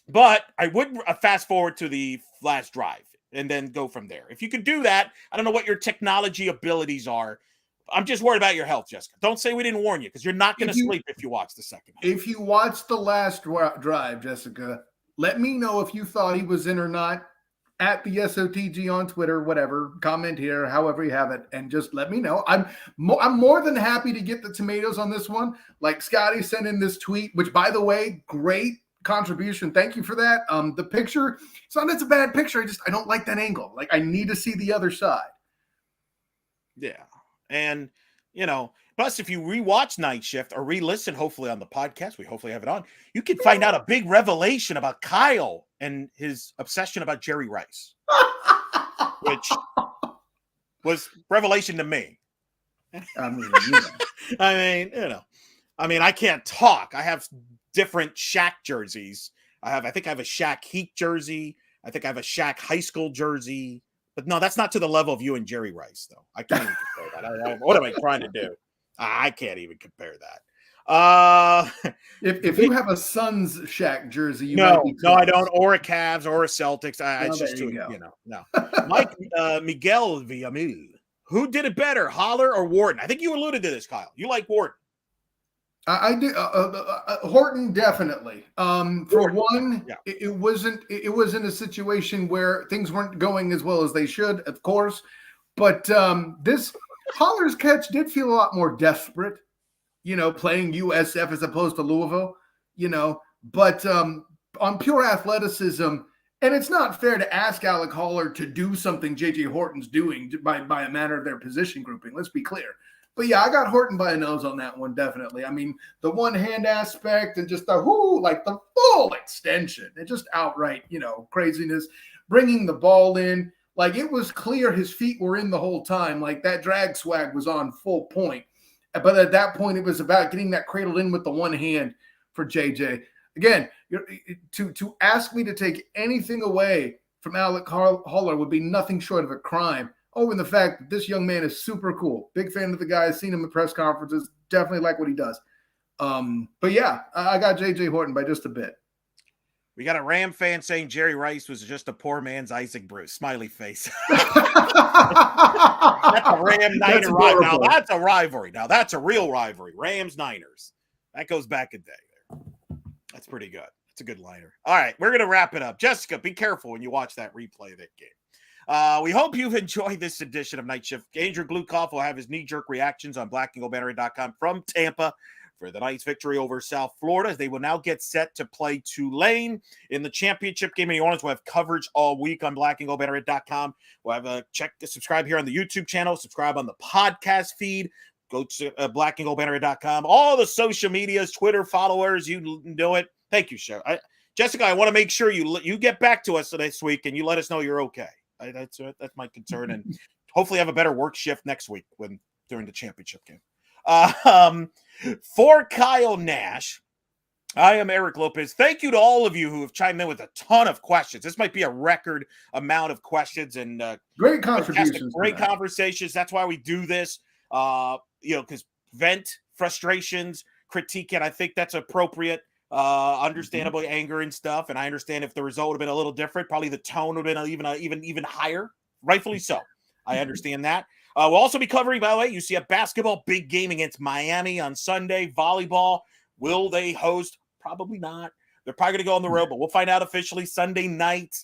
But I would fast forward to the last drive and then go from there. If you could do that, I don't know what your technology abilities are. I'm just worried about your health, Jessica. Don't say we didn't warn you because you're not going to sleep if you watch the second half. If you watch the last drive, Jessica, let me know if you thought he was in or not. At the SOTG on Twitter, whatever, comment here, however you have it, and just let me know. I'm more than happy to get the tomatoes on this one. Like Scotty sent in this tweet, which, by the way, great contribution. Thank you for that. The picture, it's not that's a bad picture. I don't like that angle. Like, I need to see the other side. Yeah. And, plus if you rewatch Night Shift or re-listen, hopefully on the podcast, we hopefully have it on, you can find out a big revelation about Kyle and his obsession about Jerry Rice, which was revelation to me. I can't talk. I have different Shaq jerseys. I think I have a Shaq Heat jersey. I think I have a Shaq high school jersey. But no, that's not to the level of you and Jerry Rice, though. I can't even compare that. What am I trying to do? I can't even compare that. If you have a Suns Shaq jersey, you no, might be I don't, or a Cavs, or a Celtics. It's just too, no. Mike Miguel Villamil. Who did it better, Holler or Warden? I think you alluded to this, Kyle. You like Warden. I did. Horton definitely. For one, yeah. it wasn't a situation where things weren't going as well as they should, of course. But this Holler's catch did feel a lot more desperate, playing USF as opposed to Louisville, But on pure athleticism, and it's not fair to ask Alec Holler to do something J.J. Horton's doing by a matter of their position grouping. Let's be clear. But yeah, I got Horton by a nose on that one, definitely. I mean, the one-hand aspect and just the full extension. It just outright, craziness. Bringing the ball in. Like, it was clear his feet were in the whole time. Like, that drag swag was on full point. But at that point, it was about getting that cradled in with the one hand for JJ. Again, to ask me to take anything away from Alec Holler would be nothing short of a crime. Oh, and the fact that this young man is super cool. Big fan of the guy. Seen him at press conferences. Definitely like what he does. But yeah, I got J.J. Horton by just a bit. We got a Ram fan saying Jerry Rice was just a poor man's Isaac Bruce. Smiley face. That's a Ram Niner rivalry. Now that's a rivalry. Now that's a real rivalry. Rams Niners. That goes back a day there. That's pretty good. That's a good liner. All right, we're gonna wrap it up. Jessica, be careful when you watch that replay of that game. We hope you've enjoyed this edition of Night Shift. Andrew Glukoff will have his knee-jerk reactions on blackandgoldbanner.com from Tampa for the Knights' victory over South Florida. They will now get set to play Tulane in the championship game. And you want we'll have coverage all week on blackandgoldbanner.com. We'll have subscribe here on the YouTube channel, subscribe on the podcast feed. Go to blackandgoldbanner.com. All the social medias, Twitter followers, you know it. Thank you, Cheryl. Jessica, I want to make sure you get back to us this week and you let us know you're okay. That's my concern, and hopefully have a better work shift next week during the championship game. For Kyle Nash, I am Eric Lopez. Thank you to all of you who have chimed in with a ton of questions. This might be a record amount of questions and great contributions, great conversations. That's why we do this. Because vent frustrations, critique it. I think that's appropriate. Understandable anger and stuff, and I understand if the result would have been a little different, probably the tone would have been even higher, rightfully so. I understand that. We'll also be covering, by the way, UCF basketball, big game against Miami on Sunday. Volleyball, will they host? Probably not. They're probably going to go on the road, but we'll find out officially Sunday night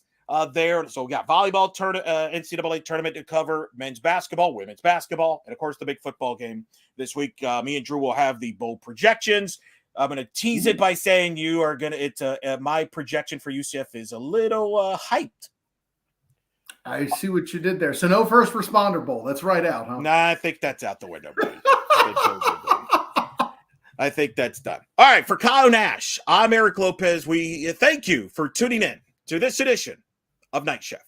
there. So we got volleyball NCAA tournament to cover, men's basketball, women's basketball, and of course the big football game this week. Me and Drew will have the bowl projections. I'm going to tease it by saying you are going to, my projection for UCF is a little hyped. I see what you did there. So no first responder bowl. That's right out, huh? Nah, I think that's out the window. I think that's done. All right. For Kyle Nash, I'm Eric Lopez. We thank you for tuning in to this edition of Night Shift.